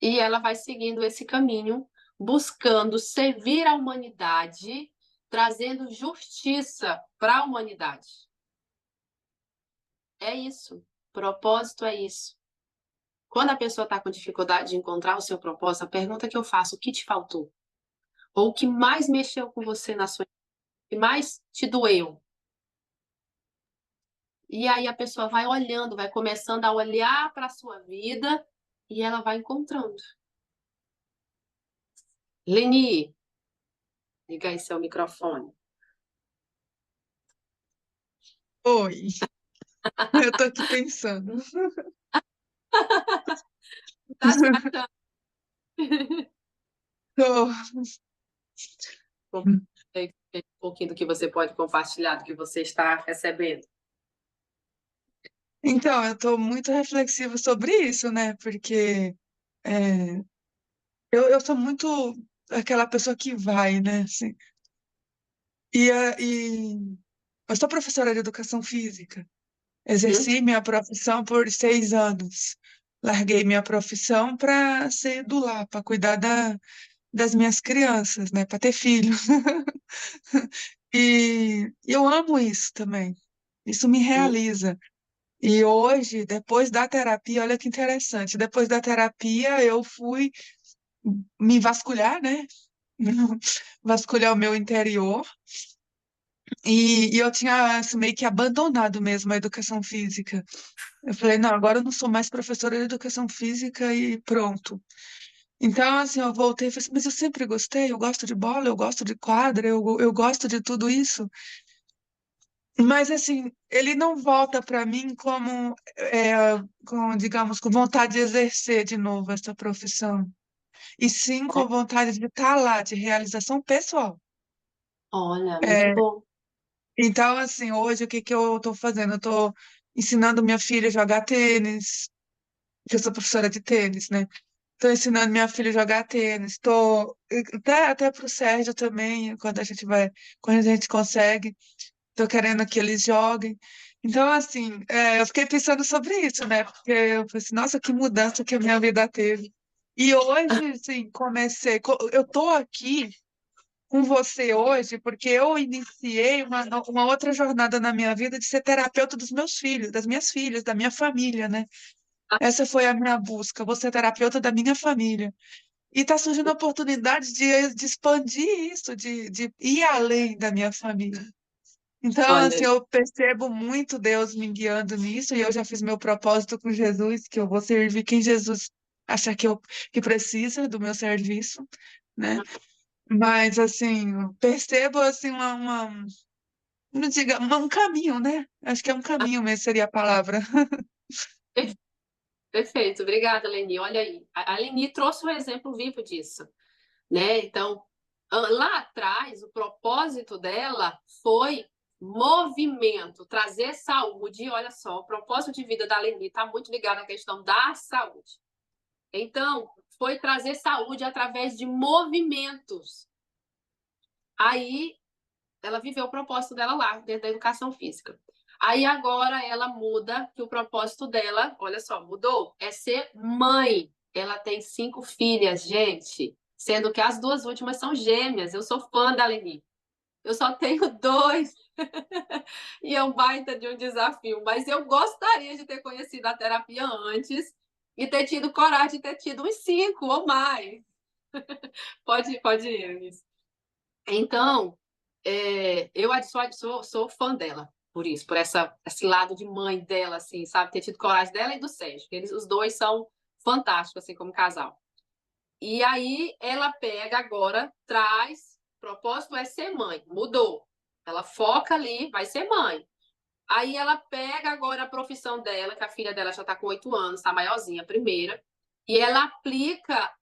E ela vai seguindo esse caminho, buscando servir a humanidade, trazendo justiça para a humanidade. É isso. Propósito é isso. Quando a pessoa está com dificuldade de encontrar o seu propósito, a pergunta que eu faço, o que te faltou? Ou o que mais mexeu com você na sua vida? O que mais te doeu? E aí a pessoa vai olhando, vai começando a olhar para a sua vida e ela vai encontrando. Leni, liga aí seu microfone. Oi, eu tô aqui pensando. Tá se achando? Tô. Um pouquinho do que você pode compartilhar, do que você está recebendo. Então, eu tô muito reflexiva sobre isso, né? Porque é, eu sou muito aquela pessoa que vai, né? Assim, e eu sou professora de educação física. Hum? Exerci minha profissão por 6 anos. Larguei minha profissão para ser do lar, para cuidar das minhas crianças, né? Para ter filho. E eu amo isso também. Isso me Hum? realiza. E hoje, depois da terapia, olha que interessante. Depois da terapia, eu fui me vasculhar, né? Vasculhar o meu interior. E eu tinha assim, meio que abandonado mesmo a educação física. Eu falei, não, agora eu não sou mais professora de educação física e pronto. Então, assim, eu voltei e falei assim, mas eu sempre gostei, eu gosto de bola, eu gosto de quadra, eu gosto de tudo isso. Mas, assim, ele não volta para mim como, digamos, com vontade de exercer de novo essa profissão. E sim com vontade de estar lá, de realização pessoal. Olha, muito É, bom. então, assim, hoje o que que eu estou fazendo? Eu estou ensinando minha filha a jogar tênis, que eu sou professora de tênis, né? Estou ensinando minha filha a jogar tênis, estou até para o Sérgio também, quando a gente consegue, estou querendo que eles joguem. Então, assim, eu fiquei pensando sobre isso, né? Porque eu falei assim, nossa, que mudança que a minha vida teve. E hoje, assim, eu estou aqui com você hoje porque eu iniciei uma outra jornada na minha vida de ser terapeuta dos meus filhos, das minhas filhas, da minha família, né? Essa foi a minha busca, vou ser terapeuta da minha família. E está surgindo a oportunidade de expandir isso, de ir além da minha família. Então, assim, Olha, eu percebo muito Deus me guiando nisso, e eu já fiz meu propósito com Jesus, que eu vou servir quem Jesus achar que precisa do meu serviço, né? Mas, assim, eu percebo, assim, não diga, um caminho, né? Acho que é um caminho mesmo, seria a palavra. perfeito. Obrigada, Leni. Olha aí. A Leni trouxe um exemplo vivo disso, né? Então, lá atrás, o propósito dela foi movimento, trazer saúde. E olha só, o propósito de vida da Leni está muito ligado à questão da saúde. Então, foi trazer saúde através de movimentos. Aí, ela viveu o propósito dela lá, dentro da educação física. Aí agora ela muda, que o propósito dela, olha só, mudou, é ser mãe. Ela tem 5 filhas, gente, sendo que as 2 últimas são gêmeas. Eu sou fã da Leni. Eu só tenho 2 e é um baita de um desafio. Mas eu gostaria de ter conhecido a terapia antes e ter tido coragem de ter tido uns 5 ou mais. Pode ir, Eunice. Então, eu sou fã dela por isso, por esse lado de mãe dela, assim, sabe? Ter tido coragem dela e do Sérgio. Os dois são fantásticos, assim, como casal. E aí ela pega agora, traz, o propósito é ser mãe, mudou. Ela foca ali, vai ser mãe. Aí ela pega agora a profissão dela, que a filha dela já está com 8 anos, está maiorzinha, a primeira, e ela aplica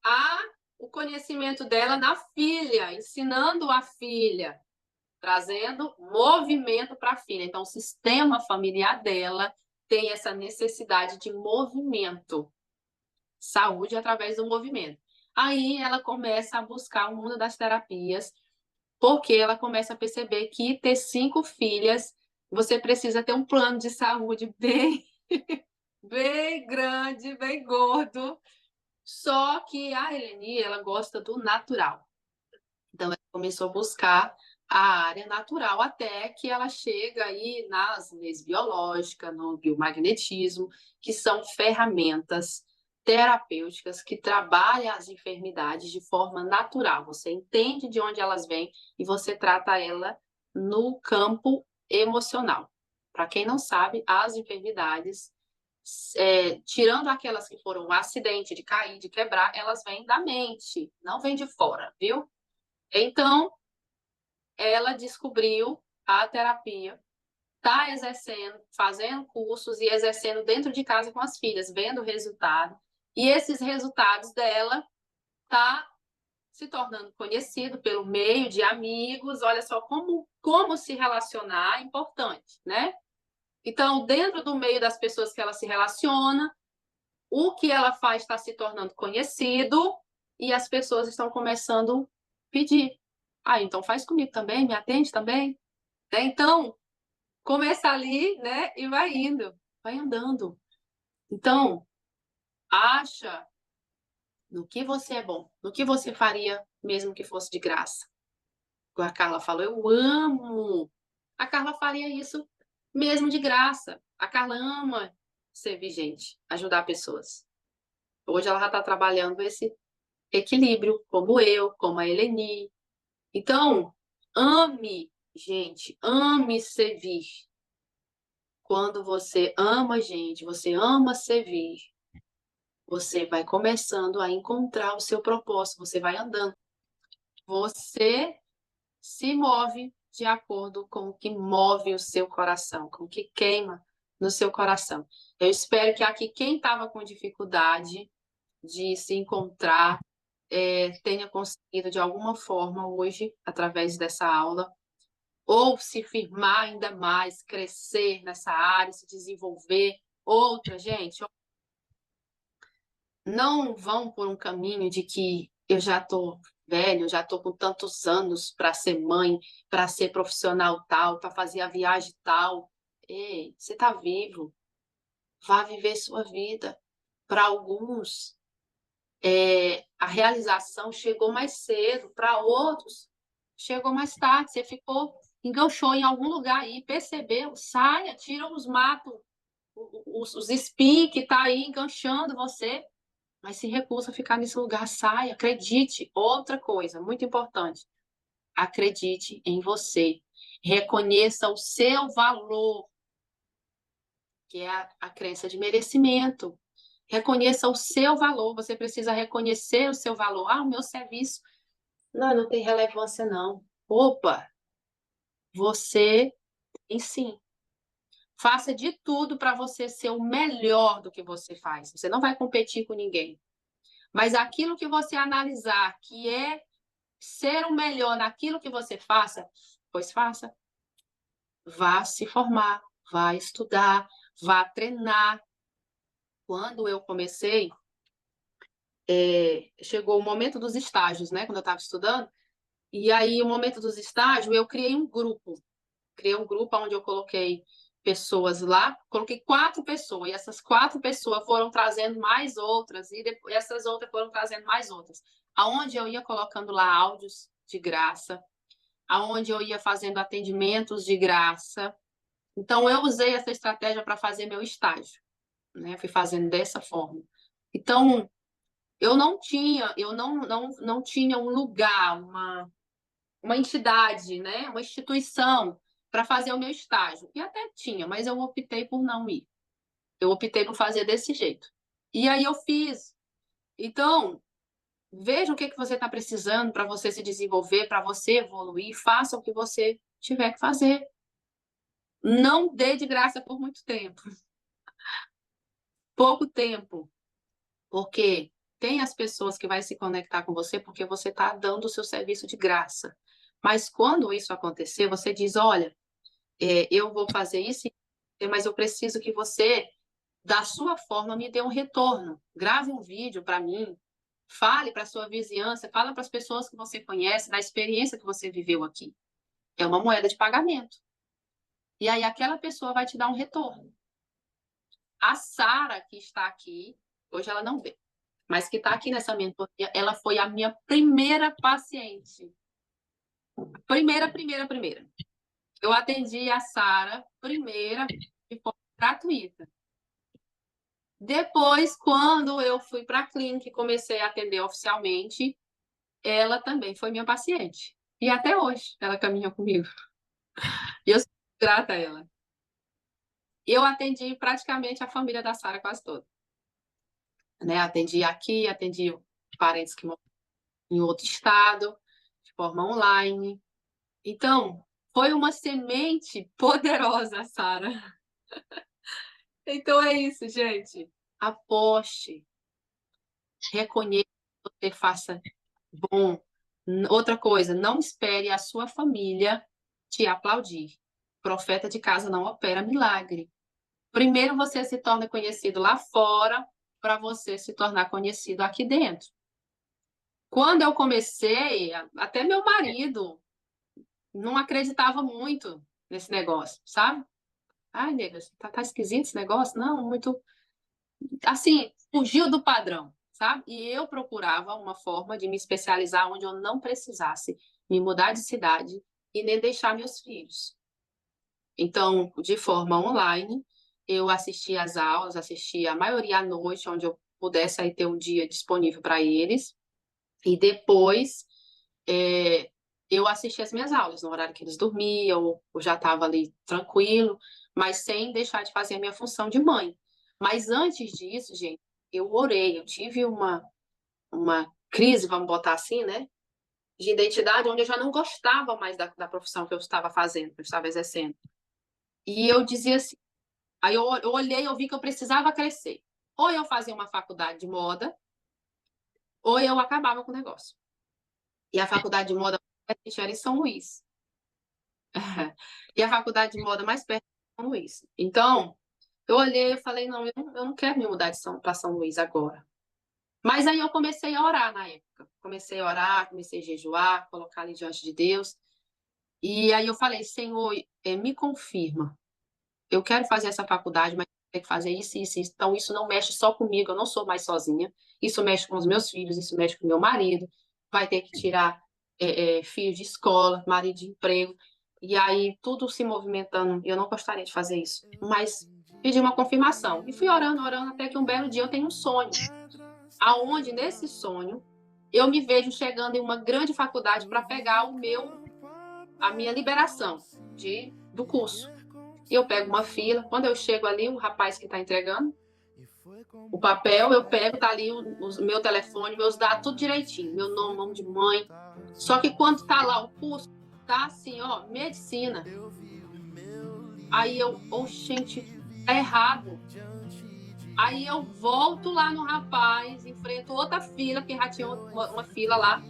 o conhecimento dela na filha, ensinando a filha, trazendo movimento para a filha. Então, o sistema familiar dela tem essa necessidade de movimento, saúde através do movimento. Aí ela começa a buscar o mundo das terapias porque ela começa a perceber que ter 5 filhas, você precisa ter um plano de saúde bem, bem grande, bem gordo. Só que a Eleni, ela gosta do natural. Então, ela começou a buscar a área natural, até que ela chega aí nas leis biológicas, no biomagnetismo, que são ferramentas terapêuticas que trabalham as enfermidades de forma natural. Você entende de onde elas vêm e você trata ela no campo emocional. Para quem não sabe, as enfermidades, tirando aquelas que foram um acidente de cair, de quebrar, elas vêm da mente, não vêm de fora, viu? Então, ela descobriu a terapia, está exercendo, fazendo cursos e exercendo dentro de casa com as filhas, vendo o resultado. E esses resultados dela tá se tornando conhecido pelo meio de amigos. Olha só como se relacionar é importante, né? Então, dentro do meio das pessoas que ela se relaciona, o que ela faz está se tornando conhecido e as pessoas estão começando a pedir. Ah, então faz comigo também, me atende também. Né? Então, começa ali, né? E vai indo, vai andando. Então, acha no que você é bom, no que você faria mesmo que fosse de graça. Como a Carla falou, eu amo. A Carla faria isso mesmo de graça. A Carla ama servir gente, ajudar pessoas. Hoje ela já está trabalhando esse equilíbrio, como eu, como a Eleni. Então, ame, gente, ame servir. Quando você ama gente, você ama servir, você vai começando a encontrar o seu propósito, você vai andando. Você se move de acordo com o que move o seu coração, com o que queima no seu coração. Eu espero que aqui quem estava com dificuldade de se encontrar tenha conseguido de alguma forma hoje, através dessa aula, ou se firmar ainda mais, crescer nessa área, se desenvolver. Outra, gente, não vão por um caminho de que eu já estou velho, eu já estou com tantos anos para ser mãe, para ser profissional tal, para fazer a viagem tal. Ei, você está vivo, vá viver sua vida. Para alguns, a realização chegou mais cedo, para outros, chegou mais tarde. Você ficou, enganchou em algum lugar aí, percebeu, saia, tira os matos, os espinhos que está aí enganchando você. Mas se recusa a ficar nesse lugar, sai, acredite. Outra coisa muito importante, acredite em você. Reconheça o seu valor, que é a crença de merecimento. Reconheça o seu valor, você precisa reconhecer o seu valor. Ah, o meu serviço não tem relevância não. Opa, você tem sim. Faça de tudo para você ser o melhor do que você faz. Você não vai competir com ninguém. Mas aquilo que você analisar que é ser o melhor naquilo que você faça, pois faça. Vá se formar, vá estudar, vá treinar. Quando eu comecei, chegou o momento dos estágios, né? Quando eu estava estudando, e aí o momento dos estágios, eu criei um grupo. Criei um grupo onde eu coloquei pessoas lá, coloquei 4 pessoas, e essas 4 pessoas foram trazendo mais outras, e depois, essas outras foram trazendo mais outras. Aonde eu ia colocando lá áudios de graça, aonde eu ia fazendo atendimentos de graça. Então, eu usei essa estratégia para fazer meu estágio, né? Fui fazendo dessa forma. Então, eu não tinha um lugar, uma entidade, né? Uma instituição para fazer o meu estágio. E até tinha, mas eu optei por não ir. Eu optei por fazer desse jeito. E aí eu fiz. Então, veja o que você está precisando para você se desenvolver, para você evoluir. Faça o que você tiver que fazer. Não dê de graça por muito tempo. Pouco tempo. Porque tem as pessoas que vão se conectar com você porque você está dando o seu serviço de graça. Mas quando isso acontecer, você diz, olha, eu vou fazer isso, mas eu preciso que você, da sua forma, me dê um retorno. Grave um vídeo para mim, Fale para a sua vizinhança, fala para as pessoas que você conhece, da experiência que você viveu aqui. É uma moeda de pagamento. E aí aquela pessoa vai te dar um retorno. A Sara, que está aqui, hoje ela não vê, mas que está aqui nessa mentoria, ela foi a minha primeira paciente. Primeira. Eu atendi a Sara primeira de forma gratuita. Depois, quando eu fui para a clínica e comecei a atender oficialmente, ela também foi minha paciente. E até hoje ela caminha comigo. E eu sou grata a ela. Eu atendi praticamente a família da Sara quase toda. Né? Atendi aqui, atendi parentes que moram em outro estado, de forma online. Então, foi uma semente poderosa, Sara. Então é isso, gente. Aposte. Reconheça que você faça bom. Outra coisa, não espere a sua família te aplaudir. Profeta de casa não opera milagre. Primeiro você se torna conhecido lá fora para você se tornar conhecido aqui dentro. Quando eu comecei, até meu marido não acreditava muito nesse negócio, sabe? Ai, nega, tá esquisito esse negócio? Não, muito... Assim, fugiu do padrão, sabe? E eu procurava uma forma de me especializar onde eu não precisasse me mudar de cidade e nem deixar meus filhos. Então, de forma online, eu assistia às aulas, assistia a maioria à noite, onde eu pudesse aí ter um dia disponível para eles. E depois, eu assistia as minhas aulas, no horário que eles dormiam, eu já estava ali tranquilo, mas sem deixar de fazer a minha função de mãe. Mas antes disso, gente, eu orei, eu tive uma crise, vamos botar assim, né? De identidade, onde eu já não gostava mais da profissão que eu estava fazendo, que eu estava exercendo. E eu dizia assim, aí eu olhei, eu vi que eu precisava crescer. Ou eu fazia uma faculdade de moda, ou eu acabava com o negócio. E a faculdade de moda era em São Luís. E a faculdade de moda mais perto de São Luís. Então, eu olhei e falei, não, eu não quero me mudar para São Luís agora. Mas aí eu comecei a orar na época. Comecei a orar, comecei a jejuar, colocar ali diante de Deus. E aí eu falei, Senhor, me confirma. Eu quero fazer essa faculdade, mas tenho que fazer isso, isso, isso. Então, isso não mexe só comigo, eu não sou mais sozinha. Isso mexe com os meus filhos, isso mexe com o meu marido. Vai ter que tirar filho de escola, marido de emprego. E aí, tudo se movimentando. Eu não gostaria de fazer isso. Mas pedi uma confirmação. E fui orando, até que um belo dia eu tenho um sonho. Aonde, nesse sonho, eu me vejo chegando em uma grande faculdade para pegar a minha liberação do curso. E eu pego uma fila. Quando eu chego ali, o rapaz que está entregando o papel, eu pego, tá ali o meu telefone, meus dados, tudo direitinho. Meu nome de mãe. Só que quando tá lá o curso, tá assim, ó, medicina. Aí eu, gente, tá errado. Aí eu volto lá no rapaz, enfrento outra fila, que já tinha uma fila lá.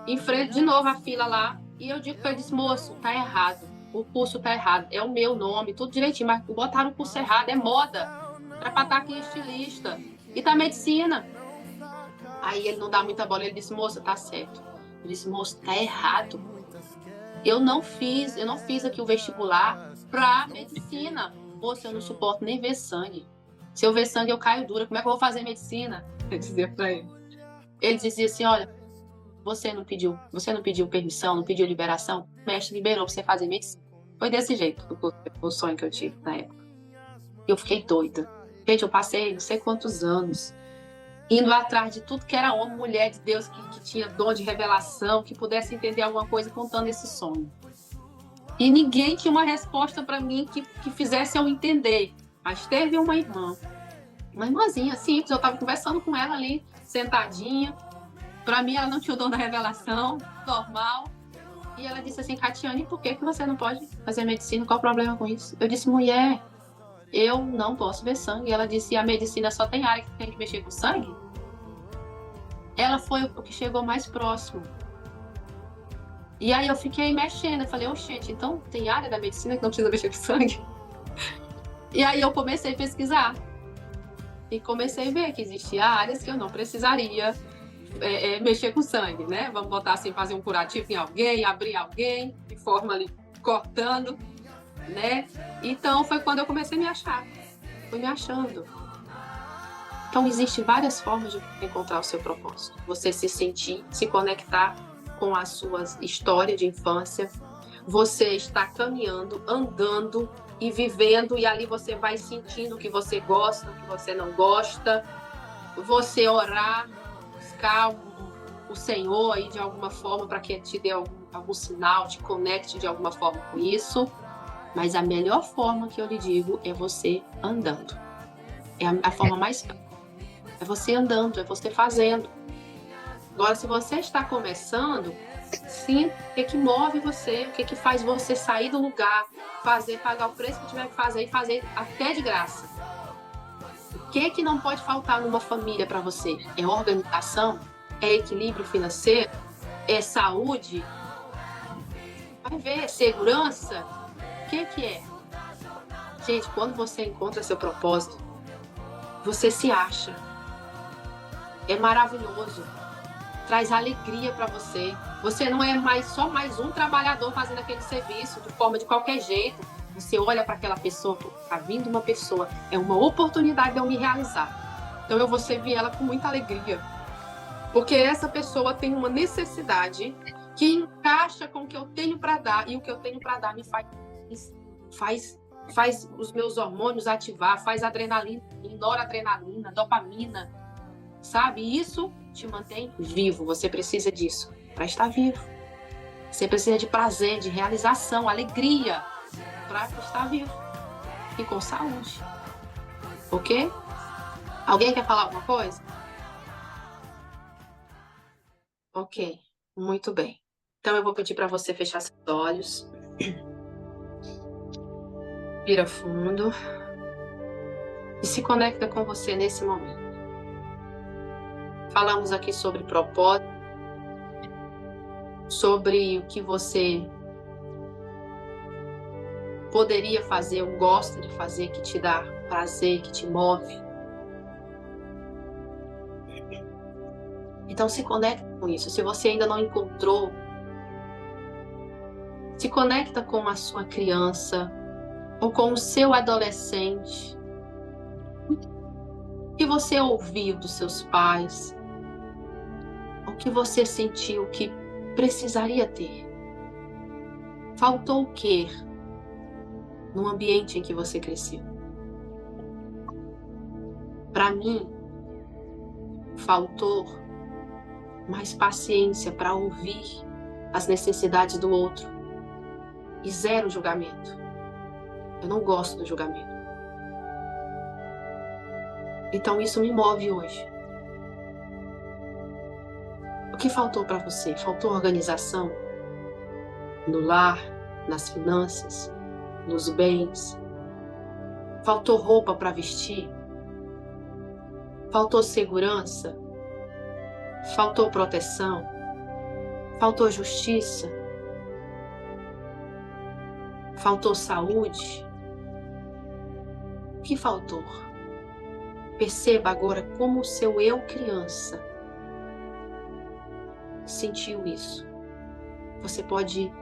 Enfrento de novo a fila lá. E eu digo para ele, moço, tá errado. O curso tá errado. É o meu nome, tudo direitinho. Mas botaram o curso errado, é moda. Era para estar aqui estilista. E tá medicina. Aí ele não dá muita bola. Ele disse, moça, tá certo. Eu disse, moço, tá errado. Eu não fiz aqui o vestibular para medicina. Moça, eu não suporto nem ver sangue. Se eu ver sangue, eu caio dura. Como é que eu vou fazer medicina? Eu dizia para ele. Ele dizia assim, olha, você não pediu permissão, não pediu liberação, o mestre liberou para você fazer medicina. Foi desse jeito o sonho que eu tive na época. Eu fiquei doida. Gente, eu passei não sei quantos anos indo atrás de tudo que era homem, mulher de Deus, que tinha dom de revelação, que pudesse entender alguma coisa contando esse sonho. E ninguém tinha uma resposta para mim que fizesse eu entender. Mas teve uma irmãzinha simples, eu estava conversando com ela ali, sentadinha. Para mim, ela não tinha o dom da revelação, normal. E ela disse assim, Catiane, por que você não pode fazer medicina? Qual o problema com isso? Eu disse, mulher, eu não posso ver sangue. E ela disse, a medicina só tem área que tem que mexer com sangue? Ela foi o que chegou mais próximo. E aí eu fiquei mexendo, eu falei, gente, então tem área da medicina que não precisa mexer com sangue? E aí eu comecei a pesquisar. E comecei a ver que existiam áreas que eu não precisaria mexer com sangue, né? Vamos botar assim, fazer um curativo em alguém, abrir alguém, de forma ali, cortando, né? Então, foi quando eu comecei a me achar. Fui me achando. Então, existem várias formas de encontrar o seu propósito. Você se sentir, se conectar com a sua história de infância. Você está caminhando, andando e vivendo, e ali você vai sentindo o que você gosta, o que você não gosta. Você orar, buscar o Senhor aí de alguma forma para que te dê algum sinal, te conecte de alguma forma com isso. Mas a melhor forma que eu lhe digo é você andando. É a forma mais fácil. É você andando, é você fazendo. Agora, se você está começando, sinta o que move você, o que faz você sair do lugar, pagar o preço que tiver que fazer e fazer até de graça. O que não pode faltar numa família para você? É organização? É equilíbrio financeiro? É saúde? Vai ver, segurança? O que é? Gente, quando você encontra seu propósito, você se acha. É maravilhoso. Traz alegria para você. Você não é só mais um trabalhador fazendo aquele serviço de forma de qualquer jeito. Você olha para aquela pessoa, está vindo uma pessoa, é uma oportunidade de eu me realizar. Então eu vou servir ela com muita alegria. Porque essa pessoa tem uma necessidade que encaixa com o que eu tenho para dar, e o que eu tenho para dar me faz os meus hormônios ativar, faz adrenalina, noradrenalina, dopamina, sabe? E isso te mantém vivo. Você precisa disso para estar vivo. Você precisa de prazer, de realização, alegria para estar vivo e com saúde. Ok? Alguém quer falar alguma coisa? Ok, muito bem. Então eu vou pedir para você fechar seus olhos. Respira fundo e se conecta com você nesse momento. Falamos aqui sobre propósito, sobre o que você poderia fazer ou gosta de fazer, que te dá prazer, que te move. Então se conecta com isso. Se você ainda não encontrou, se conecta com a sua criança ou com o seu adolescente. O que você ouviu dos seus pais? O que você sentiu que precisaria ter? Faltou o quê no ambiente em que você cresceu? Para mim, faltou mais paciência para ouvir as necessidades do outro e zero julgamento. Eu não gosto do julgamento. Então isso me move hoje. O que faltou para você? Faltou organização? No lar, nas finanças, nos bens? Faltou roupa para vestir? Faltou segurança? Faltou proteção? Faltou justiça? Faltou saúde? O que faltou? Perceba agora como o seu eu criança sentiu isso. Você pode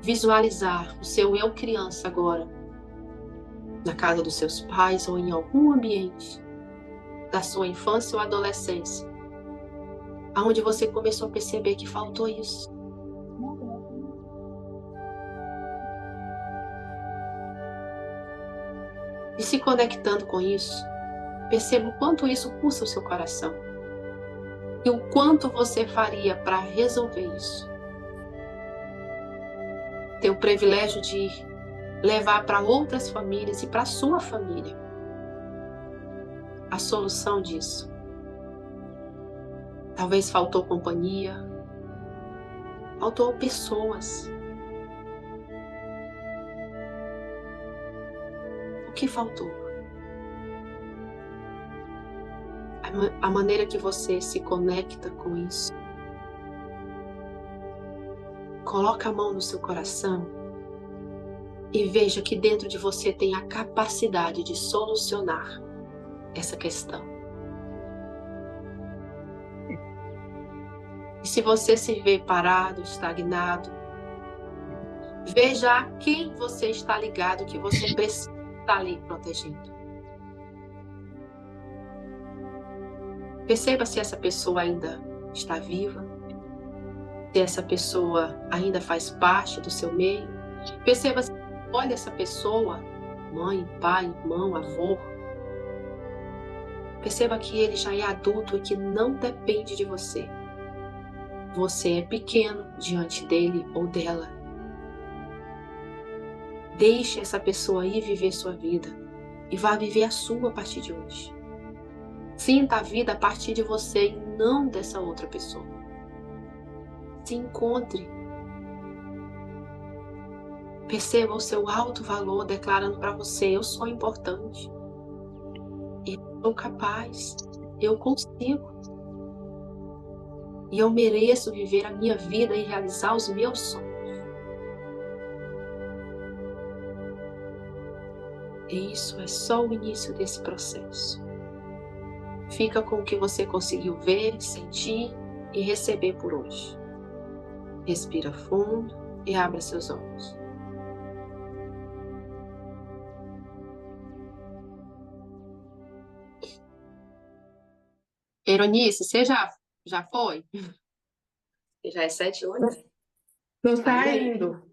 visualizar o seu eu criança agora na casa dos seus pais ou em algum ambiente da sua infância ou adolescência, aonde você começou a perceber que faltou isso. E se conectando com isso, perceba o quanto isso pulsa o seu coração. E o quanto você faria para resolver isso. Ter o privilégio de levar para outras famílias e para a sua família a solução disso. Talvez faltou companhia, faltou pessoas. O que faltou? A maneira que você se conecta com isso. Coloca a mão no seu coração e veja que dentro de você tem a capacidade de solucionar essa questão. E se você se vê parado, estagnado, veja a quem você está ligado, que você precisa estar ali protegendo. Perceba se essa pessoa ainda está viva, se essa pessoa ainda faz parte do seu meio. Perceba se olha essa pessoa, mãe, pai, irmão, avô. Perceba que ele já é adulto e que não depende de você. Você é pequeno diante dele ou dela. Deixe essa pessoa ir viver sua vida e vá viver a sua a partir de hoje. Sinta a vida a partir de você e não dessa outra pessoa. Se encontre. Perceba o seu alto valor declarando para você: eu sou importante. Eu sou capaz. Eu consigo. E eu mereço viver a minha vida e realizar os meus sonhos. E isso é só o início desse processo. Fica com o que você conseguiu ver, sentir e receber por hoje. Respira fundo e abra seus olhos. Eronice, você já foi? Já é 7h. Tô saindo.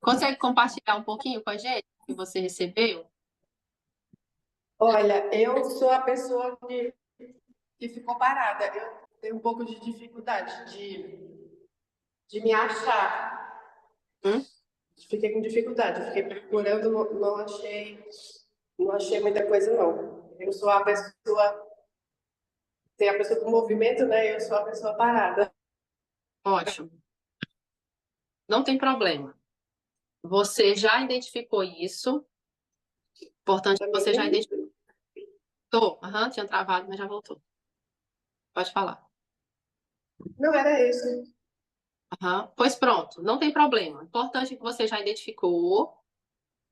Consegue compartilhar um pouquinho com a gente o que você recebeu? Olha, eu sou a pessoa que ficou parada. Eu tenho um pouco de dificuldade de me achar. Fiquei com dificuldade. Fiquei procurando, não achei muita coisa, não. Eu sou a pessoa... Tem a pessoa do movimento, né? Eu sou a pessoa parada. Ótimo. Não tem problema. Você já identificou isso. Importante que você já identificou. Tinha travado, mas já voltou. Pode falar. Não era isso. Pois pronto, não tem problema. Importante que você já identificou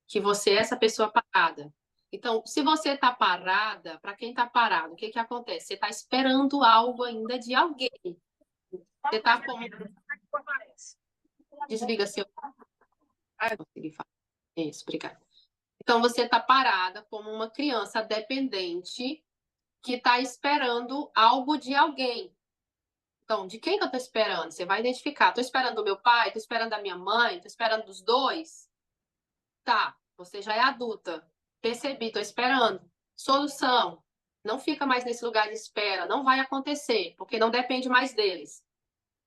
que você é essa pessoa parada. Então, se você está parada, para quem está parado, o que acontece? Você está esperando algo ainda de alguém. Você está como... Desliga seu... consegui falar. Isso, obrigada. Então, você está parada como uma criança dependente que está esperando algo de alguém. Então, de quem que eu estou esperando? Você vai identificar. Estou esperando do meu pai, estou esperando da minha mãe, estou esperando dos dois. Tá, você já é adulta. Percebi, estou esperando. Solução. Não fica mais nesse lugar de espera. Não vai acontecer, porque não depende mais deles.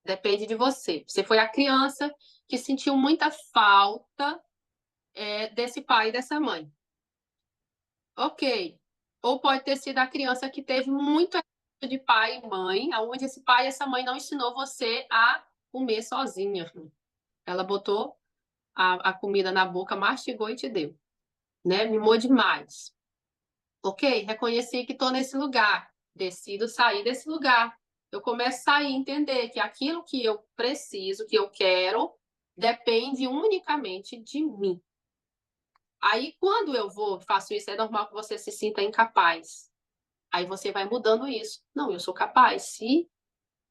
Depende de você. Você foi a criança que sentiu muita falta desse pai e dessa mãe. Ok. Ou pode ter sido a criança que teve muito de pai e mãe, onde esse pai e essa mãe não ensinou você a comer sozinha. Ela botou a comida na boca, mastigou e te deu. Né? Mimou demais. Ok, reconheci que estou nesse lugar. Decido sair desse lugar. Eu começo a sair, entender que aquilo que eu preciso, que eu quero, depende unicamente de mim. Aí, quando eu faço isso, é normal que você se sinta incapaz. Aí você vai mudando isso. Não, eu sou capaz. Se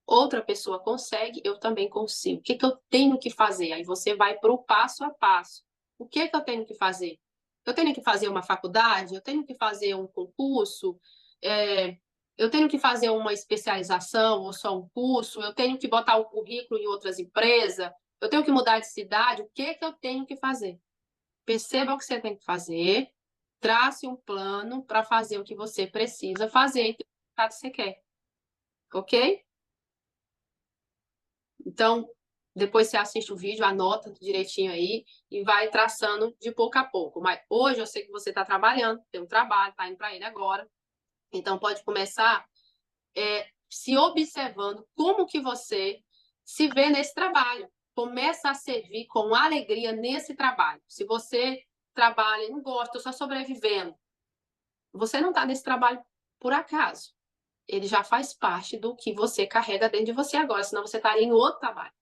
outra pessoa consegue, eu também consigo. O que eu tenho que fazer? Aí você vai para o passo a passo. O que eu tenho que fazer? Eu tenho que fazer uma faculdade? Eu tenho que fazer um concurso? Eu tenho que fazer uma especialização ou só um curso? Eu tenho que botar o currículo em outras empresas? Eu tenho que mudar de cidade? O que eu tenho que fazer? Perceba o que você tem que fazer, trace um plano para fazer o que você precisa fazer e ter o resultado que você quer. Ok? Então, depois você assiste o vídeo, anota direitinho aí e vai traçando de pouco a pouco. Mas hoje eu sei que você está trabalhando, tem um trabalho, está indo para ele agora. Então, pode começar se observando como que você se vê nesse trabalho. Começa a servir com alegria nesse trabalho. Se você trabalha e não gosta, estou só sobrevivendo, você não está nesse trabalho por acaso. Ele já faz parte do que você carrega dentro de você agora, senão você estaria em outro trabalho.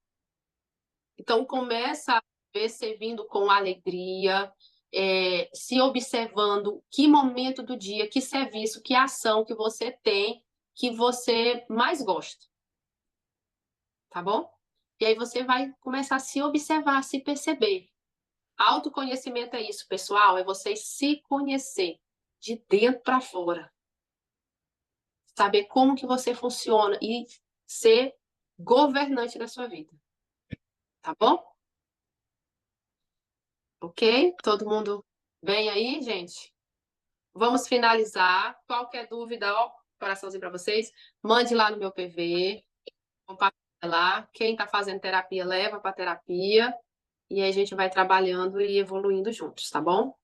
Então, começa a ver servindo com alegria, se observando que momento do dia, que serviço, que ação que você tem, que você mais gosta. tá bom? E aí você vai começar a se observar, a se perceber. Autoconhecimento é isso, pessoal, é você se conhecer de dentro para fora. Saber como que você funciona e ser governante da sua vida. Tá bom? Ok? Todo mundo bem aí, gente? Vamos finalizar. Qualquer dúvida, ó, coraçãozinho para vocês, mande lá no meu PV, compartilha lá. Quem está fazendo terapia, leva para terapia. E aí a gente vai trabalhando e evoluindo juntos, tá bom?